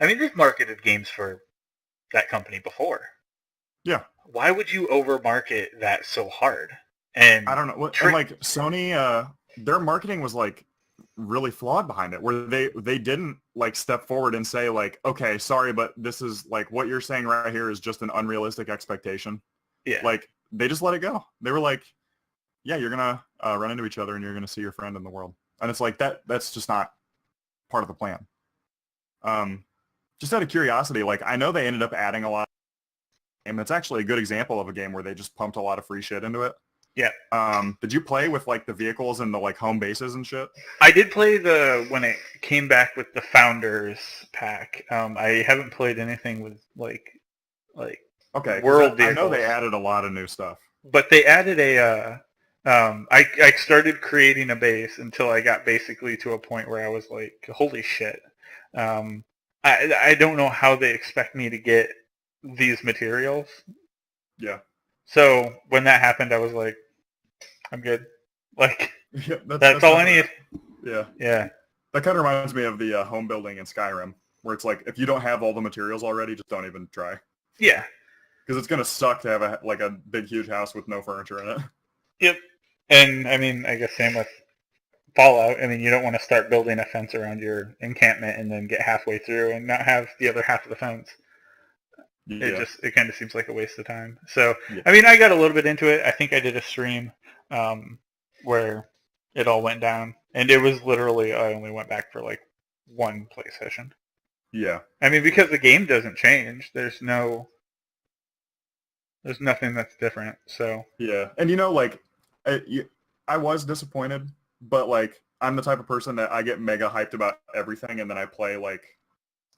They've marketed games for that company before. Yeah. why would you overmarket that so hard? I And don't know. And like Sony, their marketing was like really flawed behind it, where they didn't like step forward and say like, okay, sorry, but this is like what you're saying right here is just an unrealistic expectation. yeah, Like they just let it go. They were like, yeah, you're gonna run into each other and you're gonna see your friend in the world, and it's like that's just not part of the plan. Just out of curiosity, like I know they ended up adding a lot, and it's actually a good example of a game where they just pumped a lot of free shit into it. yeah. Did you play with like the vehicles and the like home bases and shit? I did play when it came back with the Founders pack. I haven't played anything with like Okay, because world I know vehicles, they added a lot of new stuff. but they added a. I started creating a base until I got basically to a point where I was like, holy shit. Um, I don't know how they expect me to get these materials. Yeah. So when that happened, I was like, I'm good. Like Yeah, that's all I definitely, need. yeah. Yeah. That kind of reminds me of the home building in Skyrim, where it's like if you don't have all the materials already, just don't even try, Yeah. because it's gonna suck to have a big huge house with no furniture in it. Yep. And I mean, I guess same with Fallout. I mean, you don't want to start building a fence around your encampment and then get halfway through and not have the other half of the fence. Yeah, It kind of seems like a waste of time. So, yeah, I mean, I got a little bit into it. I think I did a stream where it all went down, and it was literally I only went back for like one play session. yeah, I mean, because the game doesn't change. There's nothing that's different. So, yeah. And like, I was disappointed, but like I'm the type of person that I get mega hyped about everything, and then I play like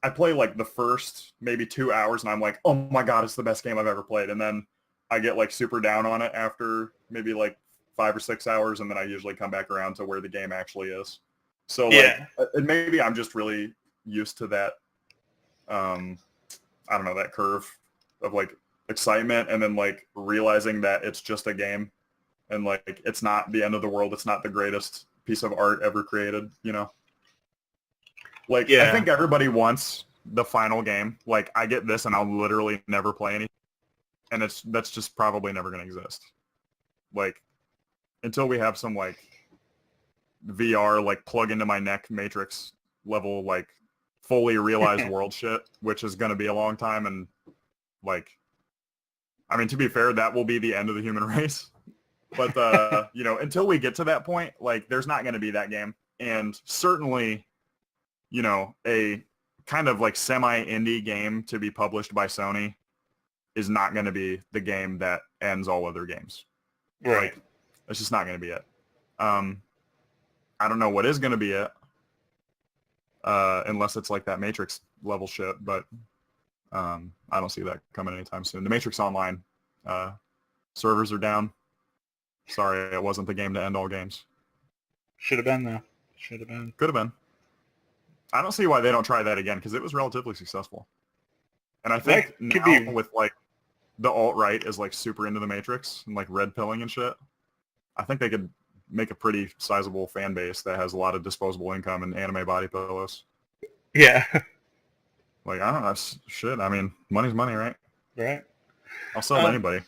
the first maybe 2 hours, and I'm like, oh my god, it's the best game I've ever played, and then I get like super down on it after maybe like 5 or 6 hours, and then I usually come back around to where the game actually is. So like, yeah, and maybe I'm just really used to that. I don't know, that curve of like excitement, and then like realizing that it's just a game, and like it's not the end of the world. It's not the greatest piece of art ever created. Like, I yeah, think everybody wants the final game. Like, I get this, and I'll literally never play anything, and that's just probably never going to exist. Like, until we have some like VR, like plug into my neck Matrix level, like fully realized world shit, which is going to be a long time. And like, I mean, to be fair, that will be the end of the human race. But until we get to that point, like, there's not going to be that game, and certainly, a kind of like semi-indie game to be published by Sony is not going to be the game that ends all other games. right. Like, it's just not going to be it. I don't know what is going to be it, unless it's like that Matrix level shit, but I don't see that coming anytime soon. The Matrix Online servers are down. Sorry, it wasn't the game to end all games. Should have been though. Should have been. Could have been. I don't see why they don't try that again, because it was relatively successful. And I That think could now be. with like the alt-right is like super into the Matrix and like red pilling and shit, I think they could make a pretty sizable fan base that has a lot of disposable income and anime body pillows. Yeah. Like, I don't know, that's shit. I mean, money's money, right? Right. I'll sell to Um, anybody.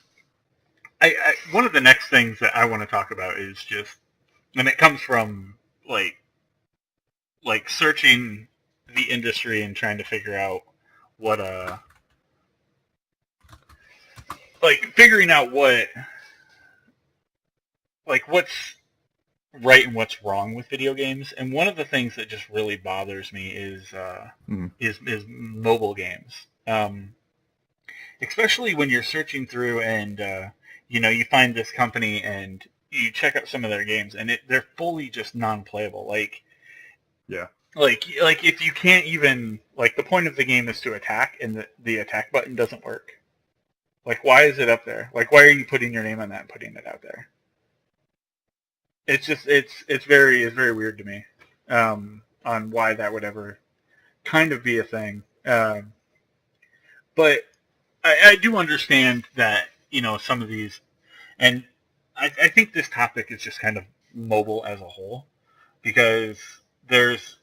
one of the next things that I want to talk about is just, and it comes from like searching the industry and trying to figure out what like figuring out what's right and what's wrong with video games. And one of the things that just really bothers me Mm. is mobile games. Especially when you're searching through and you find this company and you check out some of their games and they're fully just non-playable. Yeah. Like if you can't even like the point of the game is to attack and the attack button doesn't work. Like why is it up there? Like why are you putting your name on that and putting it out there? It's just it's very weird to me on why that would ever kind of be a thing. But I do understand that some of these, and I think this topic is just kind of mobile as a whole because there's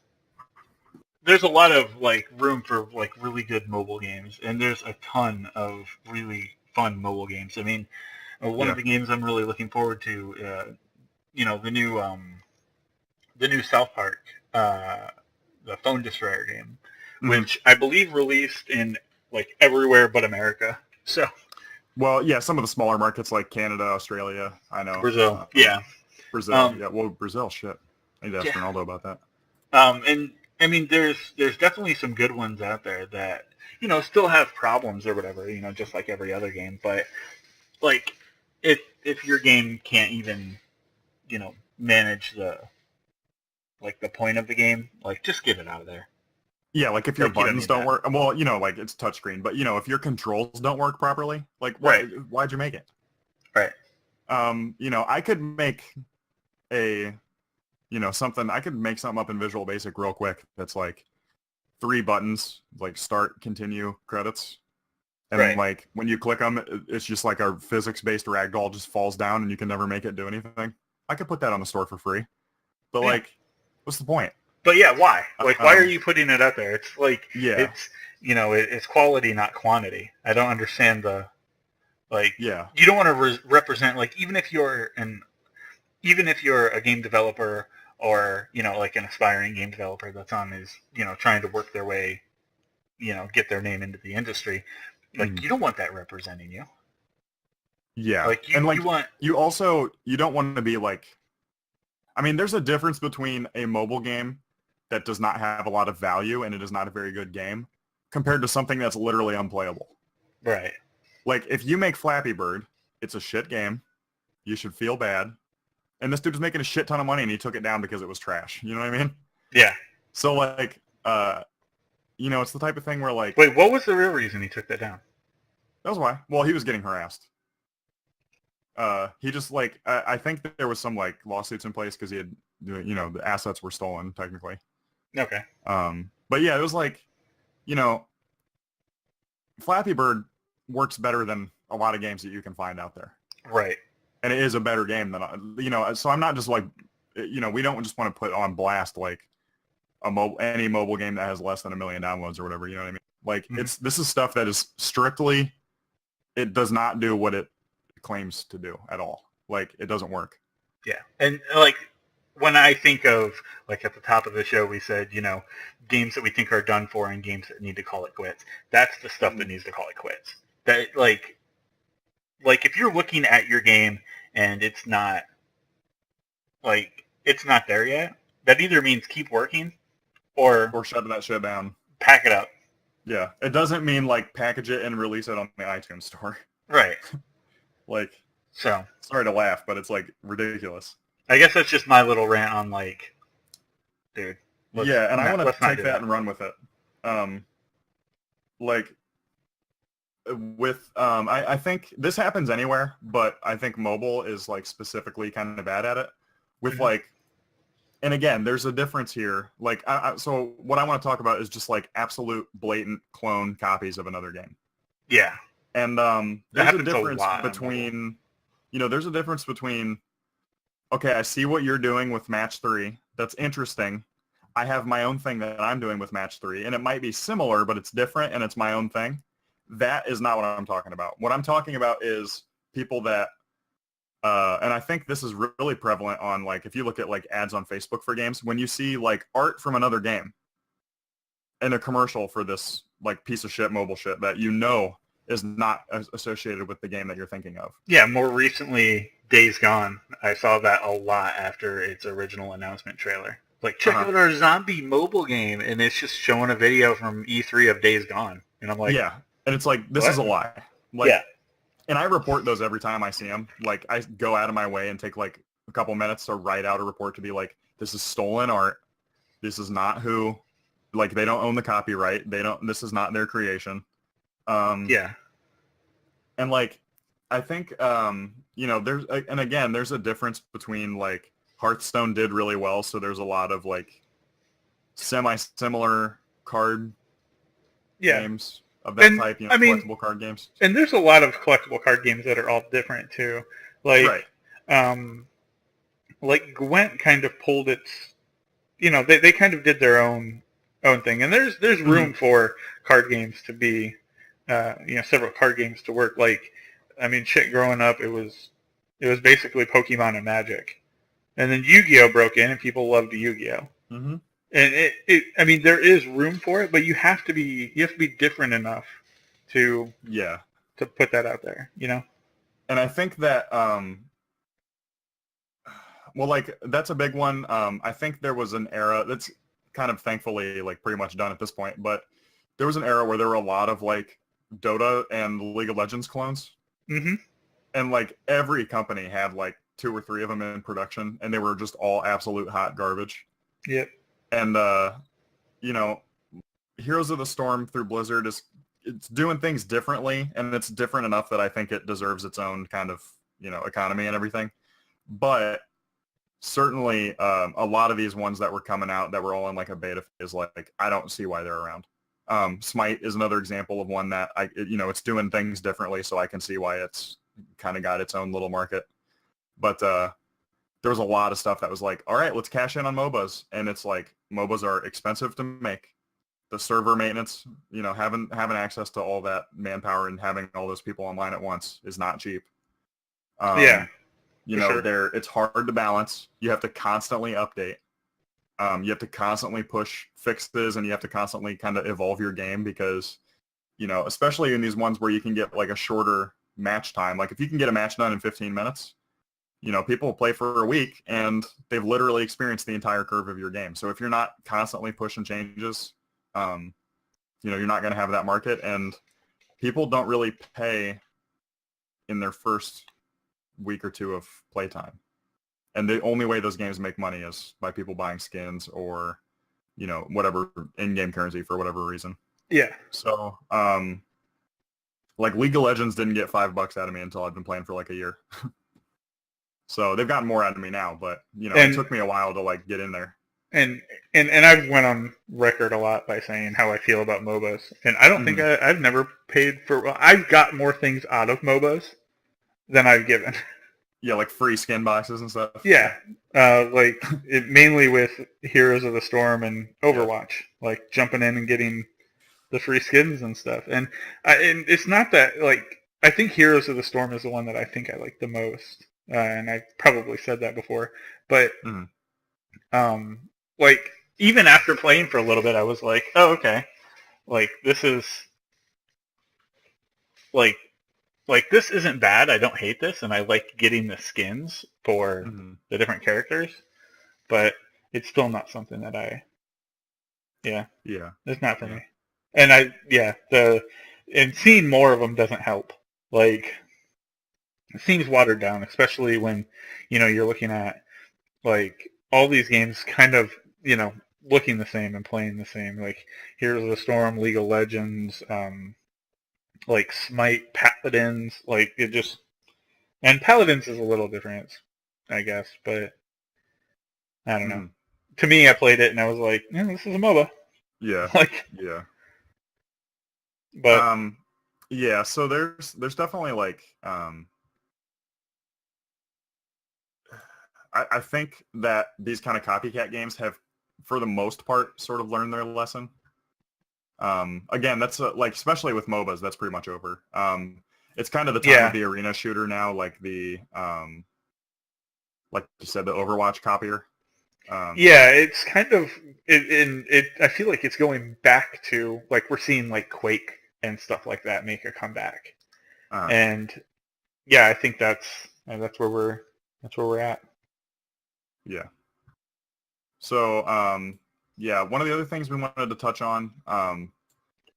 there's a lot of like room for like really good mobile games, and there's a ton of really fun mobile games. I mean, one of the games I'm really looking forward to, the new South Park, the Phone Destroyer game, which I believe released in like everywhere but America. So. Well, yeah, some of the smaller markets like Canada, Australia, I know. Brazil, yeah. Brazil, yeah. Well, Brazil, shit. I need to ask Ronaldo about that. And I mean, there's definitely some good ones out there that still have problems or whatever, just like every other game. But like, if your game can't even manage the point of the game, like just get it out of there. Yeah, like if your buttons don't work, well, like it's touchscreen, but if your controls don't work properly, like why'd you make it? Right. I could make I could make something up in Visual Basic real quick that's like 3 buttons, like start, continue, credits. And then like when you click them, it's just like a physics-based ragdoll just falls down and you can never make it do anything. I could put that on the store for free. But like, what's the point? But yeah, why? Like, why are you putting it out there? It's like, it's it's quality, not quantity. I don't understand the, like, you don't want to represent, like, even if you're a game developer or, like an aspiring game developer that's on is, trying to work their way, get their name into the industry, like, you don't want that representing you. Yeah. Like, you don't want to be like, I mean, there's a difference between a mobile game that does not have a lot of value and it is not a very good game compared to something that's literally unplayable. Right. Like, if you make Flappy Bird, it's a shit game. You should feel bad. And this dude was making a shit ton of money and he took it down because it was trash. You know what I mean? Yeah. So, like, it's the type of thing where, like... Wait, what was the real reason he took that down? That was why. Well, he was getting harassed. He just, like... I think that there was some, like, lawsuits in place because he had... the assets were stolen, technically. Okay. But yeah, it was like, Flappy Bird works better than a lot of games that you can find out there. Right. And it is a better game than, so I'm not just like, we don't just want to put on blast like any mobile game that has less than 1 million downloads or whatever, you know what I mean? Like, this is stuff that is strictly, it does not do what it claims to do at all. Like, it doesn't work. Yeah. And, like, when I think of, like, at the top of the show, we said, games that we think are done for and games that need to call it quits. That's the stuff that needs to call it quits. That, like, if you're looking at your game and it's not there yet, that either means keep working or shut that shit down. Pack it up. Yeah. It doesn't mean, like, package it and release it on the iTunes store. Right. Like, so. Sorry to laugh, but it's, like, ridiculous. I guess that's just my little rant on, like, dude. Yeah, and I want to take that and run with it. I think this happens anywhere, but I think mobile is, like, specifically kind of bad at it. With, like, and again, there's a difference here. Like, so what I want to talk about is just, like, absolute blatant clone copies of another game. Yeah. And there's a difference between, there's a difference between, okay, I see what you're doing with Match 3. That's interesting. I have my own thing that I'm doing with Match 3, and it might be similar, but it's different, and it's my own thing. That is not what I'm talking about. What I'm talking about is people that, and I think this is really prevalent on, like, if you look at, like, ads on Facebook for games, when you see, like, art from another game and a commercial for this, like, piece of shit mobile shit that is not associated with the game that you're thinking of. Yeah, more recently, Days Gone. I saw that a lot after its original announcement trailer. Like, check out our zombie mobile game, and it's just showing a video from E3 of Days Gone. And I'm like... Yeah, and it's like, this is a lie. Like, yeah. And I report those every time I see them. Like, I go out of my way and take, like, a couple minutes to write out a report to be like, this is stolen art. This is not who... Like, they don't own the copyright. This is not their creation. Yeah. And, like, I think, there's a difference between, like, Hearthstone did really well, so there's a lot of, like, semi-similar card games of that type, collectible card games. And there's a lot of collectible card games that are all different, too. Like, like, Gwent kind of pulled its, they kind of did their own thing. And there's room for card games to be, several card games to work. Like, I mean, shit, growing up, it was basically Pokemon and Magic. And then Yu-Gi-Oh broke in, and people loved Yu-Gi-Oh. Mm-hmm. And I mean, there is room for it, but you have to be different enough to Yeah. put that out there, you know? And I think that, well, like, that's a big one. I think there was an era that's kind of thankfully, like, pretty much done at this point, but there was an era where there were a lot of, like, Dota and League of Legends clones. Mm-hmm. And, like, every company had, like, 2 or 3 of them in production, and they were just all absolute hot garbage. Yep. And, you know, Heroes of the Storm through Blizzard it's doing things differently, and it's different enough that I think it deserves its own kind of, economy and everything. But certainly, a lot of these ones that were coming out that were all in like a beta phase, like I don't see why they're around. Smite is another example of one that it's doing things differently, so I can see why it's kind of got its own little market. But there was a lot of stuff that was like, all right, let's cash in on MOBAs, and it's like MOBAs are expensive to make. The server maintenance, having access to all that manpower and having all those people online at once is not cheap. Yeah. Sure. It's hard to balance. You have to constantly update. You have to constantly push fixes, and you have to constantly kind of evolve your game because, especially in these ones where you can get like a shorter match time. Like if you can get a match done in 15 minutes, people will play for a week and they've literally experienced the entire curve of your game. So if you're not constantly pushing changes, you're not going to have that market, and people don't really pay in their first week or two of playtime. And the only way those games make money is by people buying skins or, whatever in-game currency for whatever reason. Yeah. So, like League of Legends didn't get $5 out of me until I've been playing for like a year. So they've gotten more out of me now, but it took me a while to like get in there. And I've went on record a lot by saying how I feel about MOBAs, and I don't think I've never paid for. Well, I've got more things out of MOBAs than I've given. Yeah, like free skin boxes and stuff. Yeah, mainly with Heroes of the Storm and Overwatch, like jumping in and getting the free skins and stuff. And it's not that like I think Heroes of the Storm is the one that I think I like the most, and I probably said that before, but like even after playing for a little bit, I was like, oh okay, like this is like this isn't bad. I don't hate this, and I like getting the skins for the different characters, but it's still not something that it's not for me. And and seeing more of them doesn't help. Like it seems watered down, especially when you're looking at like all these games kind of looking the same and playing the same. Like Heroes of the Storm, League of Legends, like Smite, Paladins, like it just, and Paladins is a little different, I guess, but I don't know. To me, I played it and I was like, yeah, this is a MOBA. Yeah. Like, yeah. But yeah, so there's definitely like I think that these kind of copycat games have, for the most part, sort of learned their lesson. Again, that's like, especially with MOBAs, that's pretty much over. It's kind of the time of the arena shooter now, like the, like you said, the Overwatch copier. It's kind of, I feel like it's going back to, like, we're seeing, like, Quake and stuff like that make a comeback. And, yeah, I think that's where we're at. Yeah. So, one of the other things we wanted to touch on,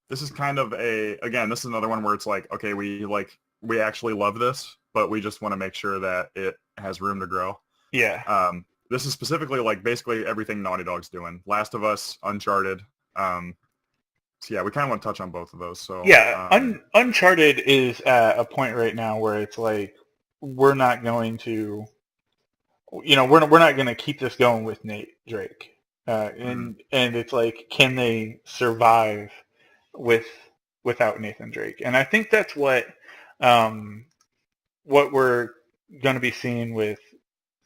this is kind of this is another one where it's like, okay, we actually love this, but we just want to make sure that it has room to grow. Yeah. This is specifically like basically everything Naughty Dog's doing. Last of Us, Uncharted. So yeah, we kind of want to touch on both of those. So yeah, Uncharted is at a point right now where it's like we're not going to, we're not going to keep this going with Nate Drake, and it's like, can they survive without Nathan Drake? And I think that's what we're going to be seeing with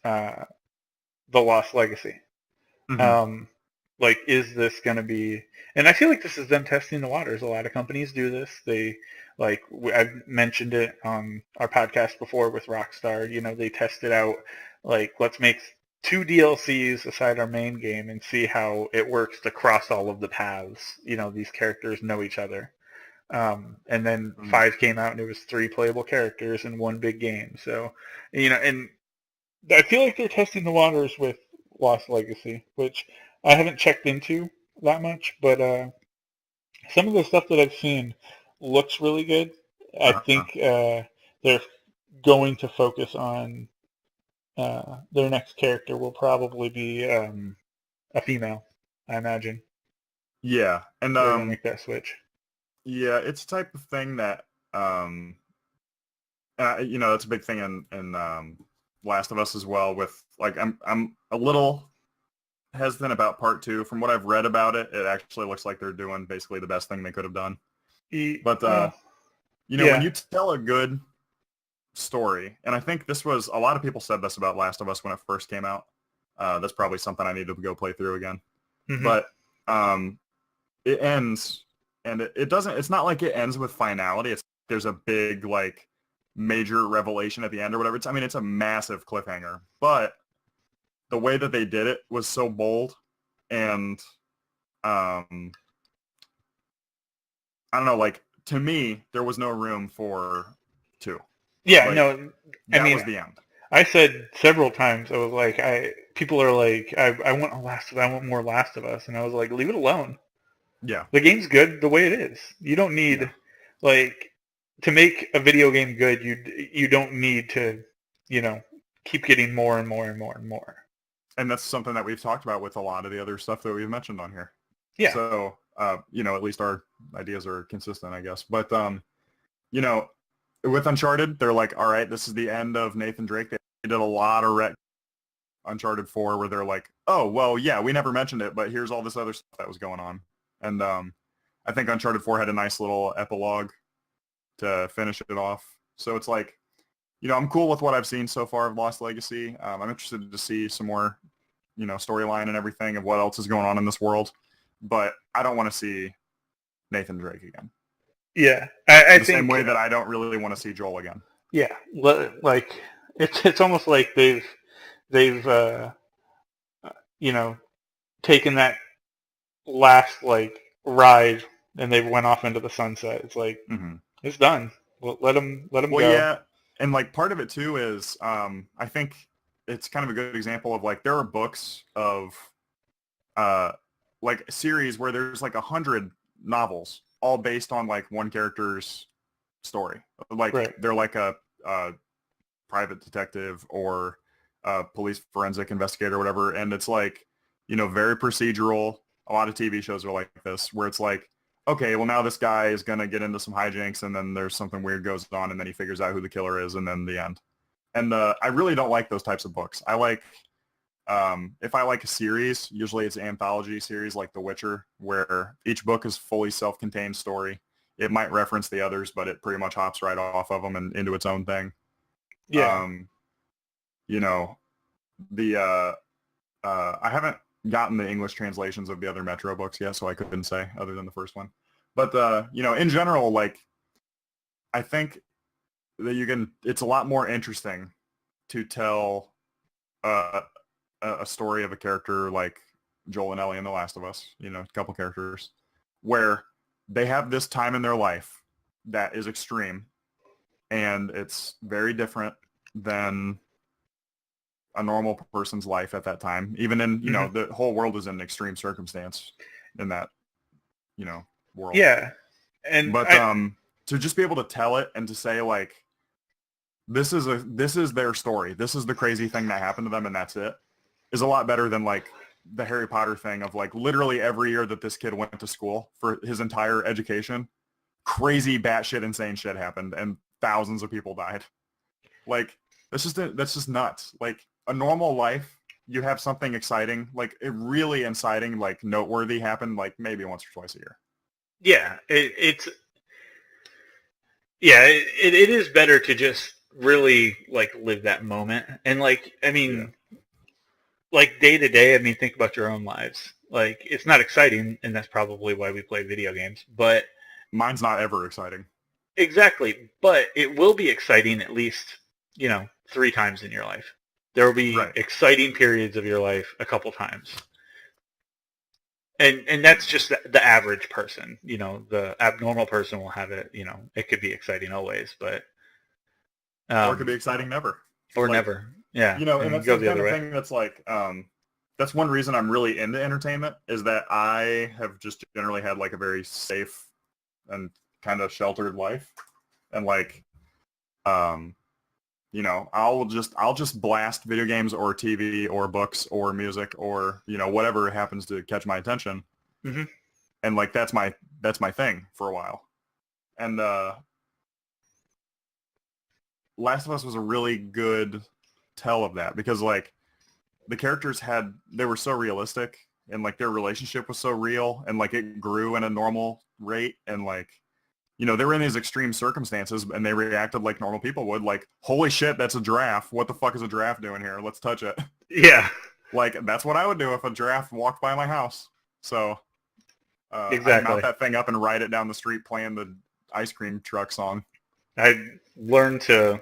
The Lost Legacy. like, is this going to be, and I feel like this is them testing the waters. A lot of companies do this. They, like, I've mentioned it on our podcast before with Rockstar, they tested out, like, let's make 2 DLCs aside our main game and see how it works to cross all of the paths. These characters know each other. And then 5 came out and it was 3 playable characters in one big game. So, and I feel like they're testing the waters with Lost Legacy, which I haven't checked into that much, but some of the stuff that I've seen looks really good. I think they're going to focus on their next character will probably be a female, I imagine. Yeah, and They're going to make that switch. yeah, it's a type of thing that that's a big thing in Last of Us as well. With like, I'm a little hesitant about part 2. From what I've read about it, it actually looks like they're doing basically the best thing they could have done. But when you tell a good story, and I think this was, a lot of people said this about Last of Us when it first came out. That's probably something I need to go play through again. Mm-hmm. But it ends, and it doesn't. It's not like it ends with finality. It's there's a big like major revelation at the end or whatever. It's a massive cliffhanger, but the way that they did it was so bold, and I don't know, like, to me, there was no room for 2. Yeah, like, no, that was the end. I said several times, I was like, people are like, I want more Last of Us, and I was like, leave it alone. Yeah. The game's good the way it is. You don't need, like, to make a video game good, you don't need to, keep getting more and more and more and more. And that's something that we've talked about with a lot of the other stuff that we've mentioned on here. Yeah. So, at least our ideas are consistent, I guess. But, with Uncharted, they're like, all right, this is the end of Nathan Drake. They did a lot of Uncharted 4 where they're like, oh, well, yeah, we never mentioned it, but here's all this other stuff that was going on. And I think Uncharted 4 had a nice little epilogue to finish it off. So it's like, I'm cool with what I've seen so far of Lost Legacy. I'm interested to see some more, storyline and everything of what else is going on in this world. But I don't want to see Nathan Drake again. Yeah, I think the same way that I don't really want to see Joel again. Yeah, like it's almost like they've taken that last like ride and they went off into the sunset. It's like it's done. Well, let them go. Well, yeah, and like part of it too is I think it's kind of a good example of like there are books of like a series where there's like 100 novels all based on like one character's story. Like they're like a private detective or a police forensic investigator or whatever, and it's like very procedural. A lot of TV shows are like this where it's like, okay, well now this guy is going to get into some hijinks and then there's something weird goes on and then he figures out who the killer is and then the end. And I really don't like those types of books. I like if I like a series, usually it's an anthology series like The Witcher, where each book is fully self-contained story. It might reference the others, but it pretty much hops right off of them and into its own thing. Yeah. I haven't gotten the English translations of the other Metro books yet, so I couldn't say other than the first one. But in general, like, I think that it's a lot more interesting to tell a story of a character like Joel and Ellie in The Last of Us, a couple characters, where they have this time in their life that is extreme, and it's very different than a normal person's life at that time. Even in, the whole world is in extreme circumstance in that, world. Yeah. But to just be able to tell it and to say like, this is their story. This is the crazy thing that happened to them and that's it, is a lot better than like the Harry Potter thing of like literally every year that this kid went to school for his entire education, crazy batshit insane shit happened and thousands of people died. Like that's just nuts. Like a normal life, you have something exciting, like it really inciting, like noteworthy happened like maybe once or twice a year. Yeah, it is better to just really like live that moment. And like, I mean, like day to day, I mean, think about your own lives. Like, it's not exciting, and that's probably why we play video games. But Mine's not ever exciting. exactly, but it will be exciting at least, 3 times in your life. There will be Right. exciting periods of your life a couple times. And that's just the average person. The abnormal person will have it. It could be exciting always, but Or it could be um, exciting never. or Like, never. Yeah, and and that's go the the kind other of way. thing that's like, that's one reason I'm really into entertainment is that I have just generally had like a very safe and kind of sheltered life. And like, um, I'll just blast video games or TV or books or music or, whatever happens to catch my attention. Hmm. And like, that's my thing for a while. And, Last of Us was a really good tell of that because like the characters they were so realistic and like their relationship was so real and like it grew in a normal rate and like they were in these extreme circumstances and they reacted like normal people would like holy shit that's a giraffe, what the fuck is a giraffe doing here, let's touch it. Yeah, Like that's what I would do if a giraffe walked by my house. So I'd mount exactly. that thing up and ride it down the street playing the ice cream truck song. I learned to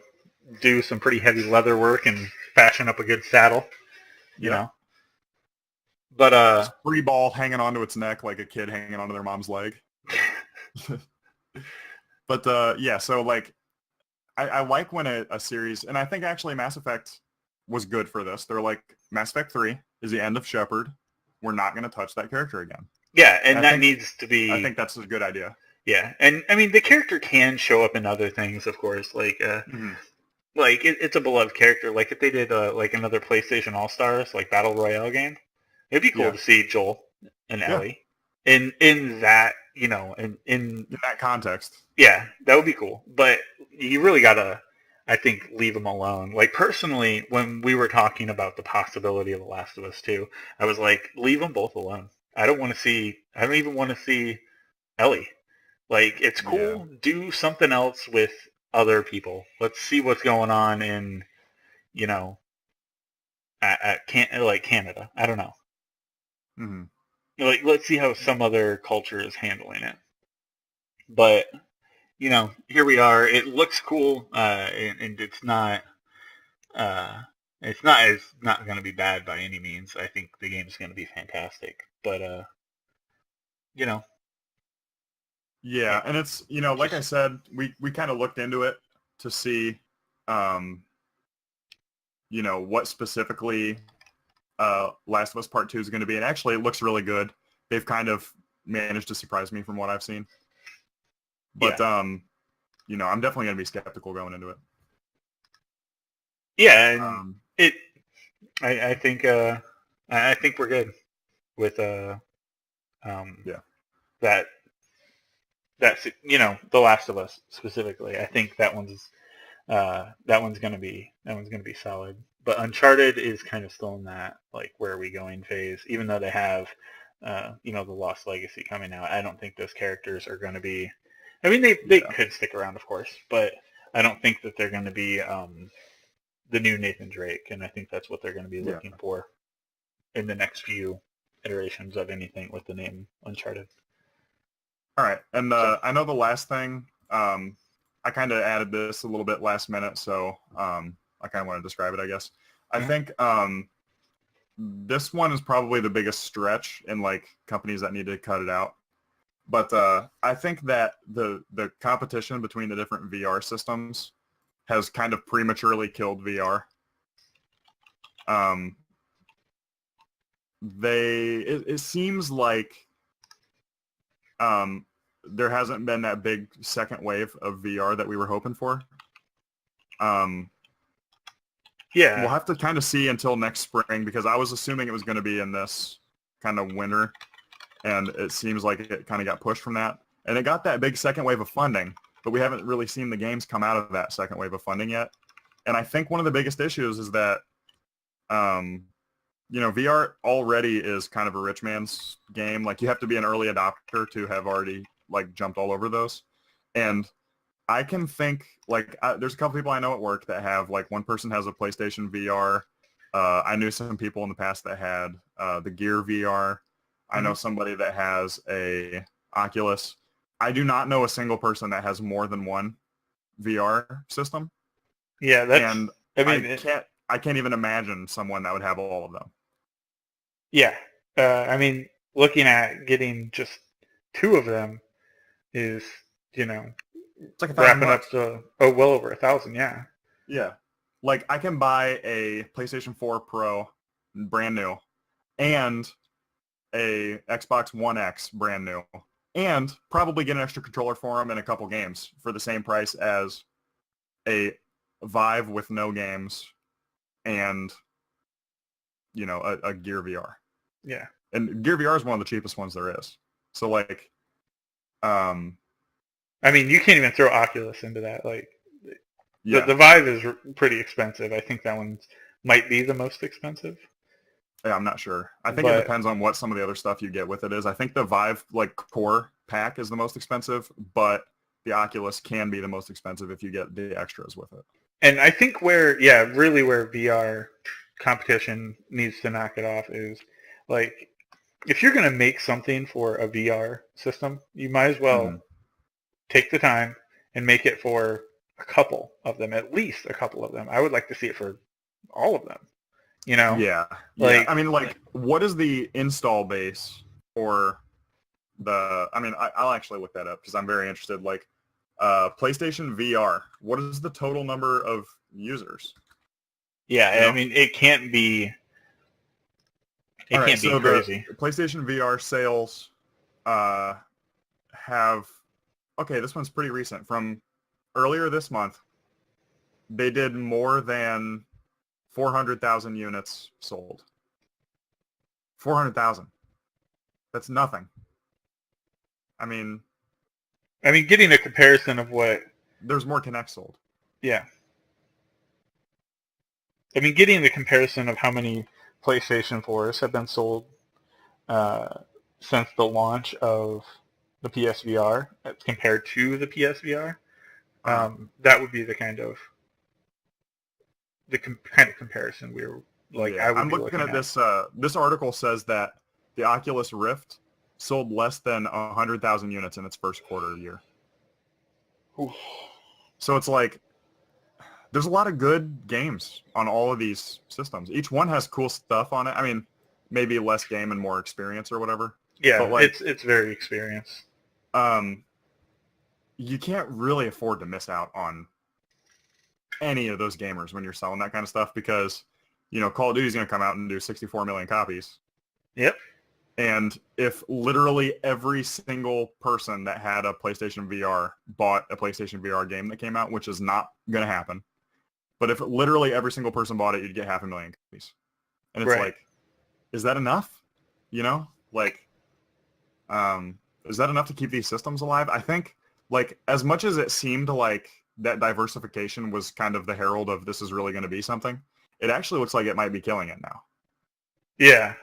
do some pretty heavy leather work and fashion up a good saddle. You Yep. know, but Just free ball hanging onto its neck like a kid hanging onto their mom's leg. But yeah, so like I like when a series, and I think actually Mass Effect was good for this. They're like, Mass Effect 3 is the end of Shepard. We're not going to touch that character again. yeah, And and I that think needs to I be. think that's a good idea. Yeah, and I mean the character can show up in other things, of course. Mm-hmm. Like it's a beloved character. Like if they did like another PlayStation All Stars like Battle Royale game, it'd be cool Yeah, to see Joel and yeah. Ellie in that. In In that context. yeah, that would be cool. But you really gotta, I think, leave them alone. Like personally, when we were talking about the possibility of The Last of Us 2, I was like, leave them both alone. I don't want to see. I don't even want to see Ellie. Like it's Yeah. cool. Do something else with other people. Let's see what's going on in you know like Canada. I don't know. Mm-hmm. Like let's see how some other culture is handling it. But here we are. It looks cool, and Uh, it's not going to be bad by any means. I think the game is going to be fantastic. But you know, Yeah, it and it's like I just said, we kind of looked into it to see, um, what specifically Last of Us Part 2 is going to be. And actually, it looks really good. They've kind of managed to surprise me from what I've seen. But, yeah, I'm definitely going to be skeptical going into it. yeah, and Um, it. I think I think we're good with um yeah. that that's The Last of Us specifically. I think that one's gonna be solid. But Uncharted is kind of still in that like where are we going phase. Even though they have the Lost Legacy coming out, I don't think those characters are going to be. I mean, they Yeah. could stick around, of course, but I don't think that they're going to be the new Nathan Drake, and I think that's what they're going to be Yeah. looking for in the next few iterations of anything with the name Uncharted. All right. And So I know the last thing, I kind of added this a little bit last minute, so I kind of want to describe it, I guess. I yeah, think this one is probably the biggest stretch in like companies that need to cut it out. But I think that the competition between the different VR systems has kind of prematurely killed VR. Um, it seems like um, there hasn't been that big second wave of VR that we were hoping for. Um, we'll yeah, have to kind of see until next spring because I was assuming it was going to be in this kind of winter, and it seems like it kind of got pushed from that. And it got that big second wave of funding, but we haven't really seen the games come out of that second wave of funding yet. And I think one of the biggest issues is that, VR already is kind of a rich man's game. Like you have to be an early adopter to have already like jumped all over those. And I can think like there's a couple people I know at work that have like one person has a PlayStation VR. I knew some people in the past that had the Gear VR. I know somebody that has a Oculus. I do not know a single person that has more than one VR system, Yeah, and I I mean, can't even imagine someone that would have all of them. yeah. I mean, looking at getting just two of them is, you know, It's like wrapping $1,000. up to, well over 1,000. Yeah. Yeah. Like I can buy a PlayStation 4 Pro brand new and a Xbox One X brand new and probably get an extra controller for them and a couple games for the same price as a Vive with no games and, you know, a Gear VR. Yeah. And Gear VR is one of the cheapest ones there is. So like, um, I mean, you can't even throw Oculus into that. Like, yeah, the Vive is pretty expensive. I think that one might be the most expensive. yeah, I'm not sure. I think it But depends on what some of the other stuff you get with it is. I think the Vive like core pack is the most expensive, but the Oculus can be the most expensive if you get the extras with it. and I think where really where VR competition needs to knock it off is like if you're going to make something for a VR system, you might as Mm-hmm. well take the time and make it for a couple of them, at least a couple of them. I would like to see it for all of them. You know, Yeah, yeah. like I mean, like, what is the install base for the? I mean, I'll actually look that up because I'm very interested. Like, PlayStation VR. What is the total number of users? You yeah, I know? mean it can't be All right. So the crazy. PlayStation VR sales uh, have. Okay, this one's pretty recent. From earlier this month, they did more than 400,000 units sold. 400,000. That's nothing. I I mean, getting a comparison of what, there's more Kinect sold. yeah, I mean, getting the comparison of how many PlayStation 4s have been sold uh, since the launch of the PSVR compared to the PSVR, Uh, that would be the kind of kind of comparison we were like I yeah, would I'm be looking looking at at. this. This article says that the Oculus Rift sold less than 100,000 units in its first quarter year. Oof. So it's like there's a lot of good games on all of these systems. Each one has cool stuff on it. I mean, maybe less game and more experience or whatever. But Yeah, like, it's very experienced. um, you can't really afford to miss out on any of those gamers when you're selling that kind of stuff because, you know, Call of Duty is going to come out and do 64 million copies. Yep. And if literally every single person that had a PlayStation VR bought a PlayStation VR game that came out, which is not going to happen, but if literally every single person bought it, you'd get 500,000 copies. And it's Right. like, is that enough? You know, like, is that enough to keep these systems alive? I think, like, as much as it seemed like that diversification was kind of the herald of this is really going to be something, it actually looks like it might be killing it now. Yeah.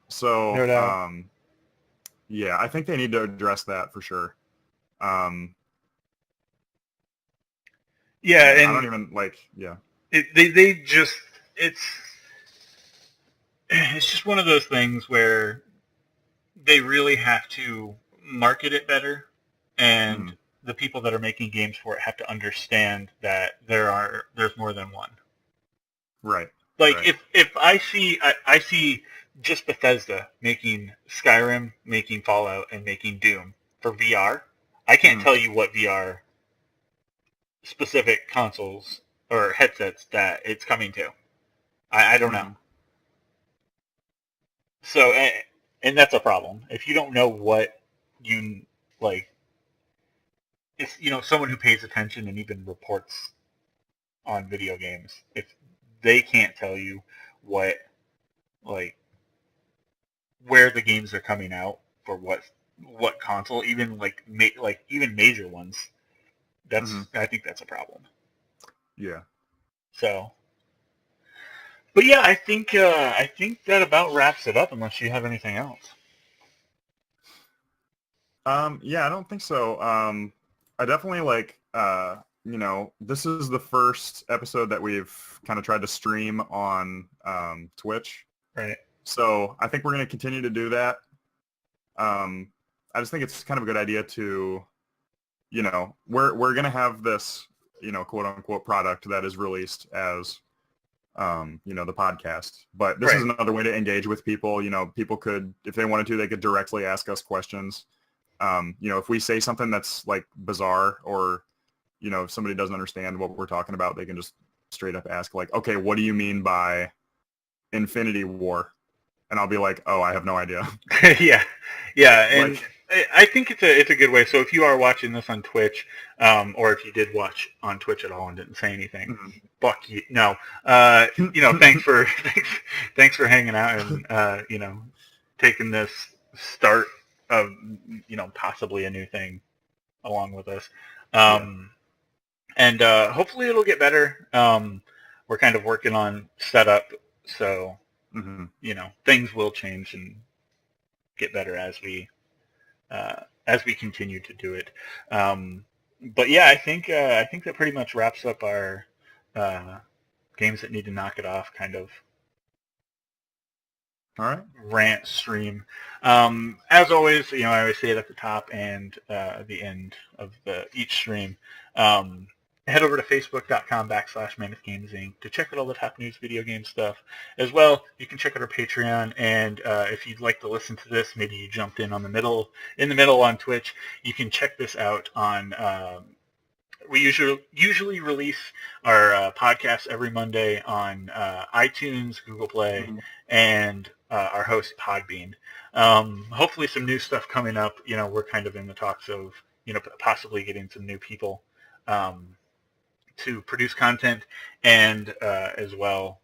So, No doubt. yeah, I think they need to address that for sure. Um, Yeah, yeah, I don't and even like, yeah. they just it's it's just one of those things where they really have to market it better, and Mm, the people that are making games for it have to understand that there's more than one. right, Like right. if I see just Bethesda making Skyrim, making Fallout, and making Doom for VR, I can't Mm, tell you what VR specific consoles or headsets that it's coming to. I don't know. mm, So and that's a problem. If you don't know what you like, if someone who pays attention and even reports on video games, if they can't tell you what like where the games are coming out for what console, even like even major ones, mm, I think that's a problem. yeah. So, but yeah, I think that about wraps it up. Unless you have anything else. Yeah, I don't think so. I definitely like, you know, this is the first episode that we've kind of tried to stream on Twitch. Right. So I think we're going to continue to do that. I just think it's kind of a good idea to, we're gonna have this, quote unquote product that is released as, the podcast. But this is Right. another way to engage with people. People could, if they wanted to, they could directly ask us questions. If we say something that's like bizarre, or if somebody doesn't understand what we're talking about, they can just straight up ask like, okay, what do you mean by Infinity War? And I'll be like, oh, I have no idea. Yeah, yeah, and Like, I think it's a good way. So if you are watching this on Twitch, or if you did watch on Twitch at all and didn't say anything, fuck you. No, thanks for thanks for hanging out and taking this start of possibly a new thing along with us. yeah. And hopefully it'll get better. We're kind of working on setup, so Hmm. things will change and get better as we continue to do it. But yeah, I think that pretty much wraps up our uh, games that need to knock it off kind of All right. rant stream. As always, I always say it at the top and the end of each stream. Um, Head over to facebook.com/Mammoth Games Inc. to check out all the top news video game stuff. As well, you can check out our Patreon, and if you'd like to listen to this, maybe you jumped in in the middle on Twitch, you can check this out on we usually release our podcast every Monday on iTunes, Google Play, Mm-hmm. and our host Podbean. Hopefully, some new stuff coming up. We're kind of in the talks of possibly getting some new people to produce content, and as well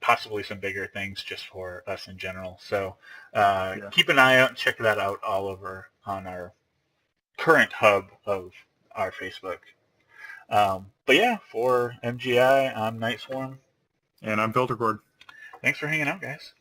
possibly some bigger things just for us in general. So Yeah. keep an eye out and check that out all over on our current hub of our Facebook. But yeah, for MGI, I'm Night Swarm. And I'm Filter Cord. Thanks for hanging out, guys.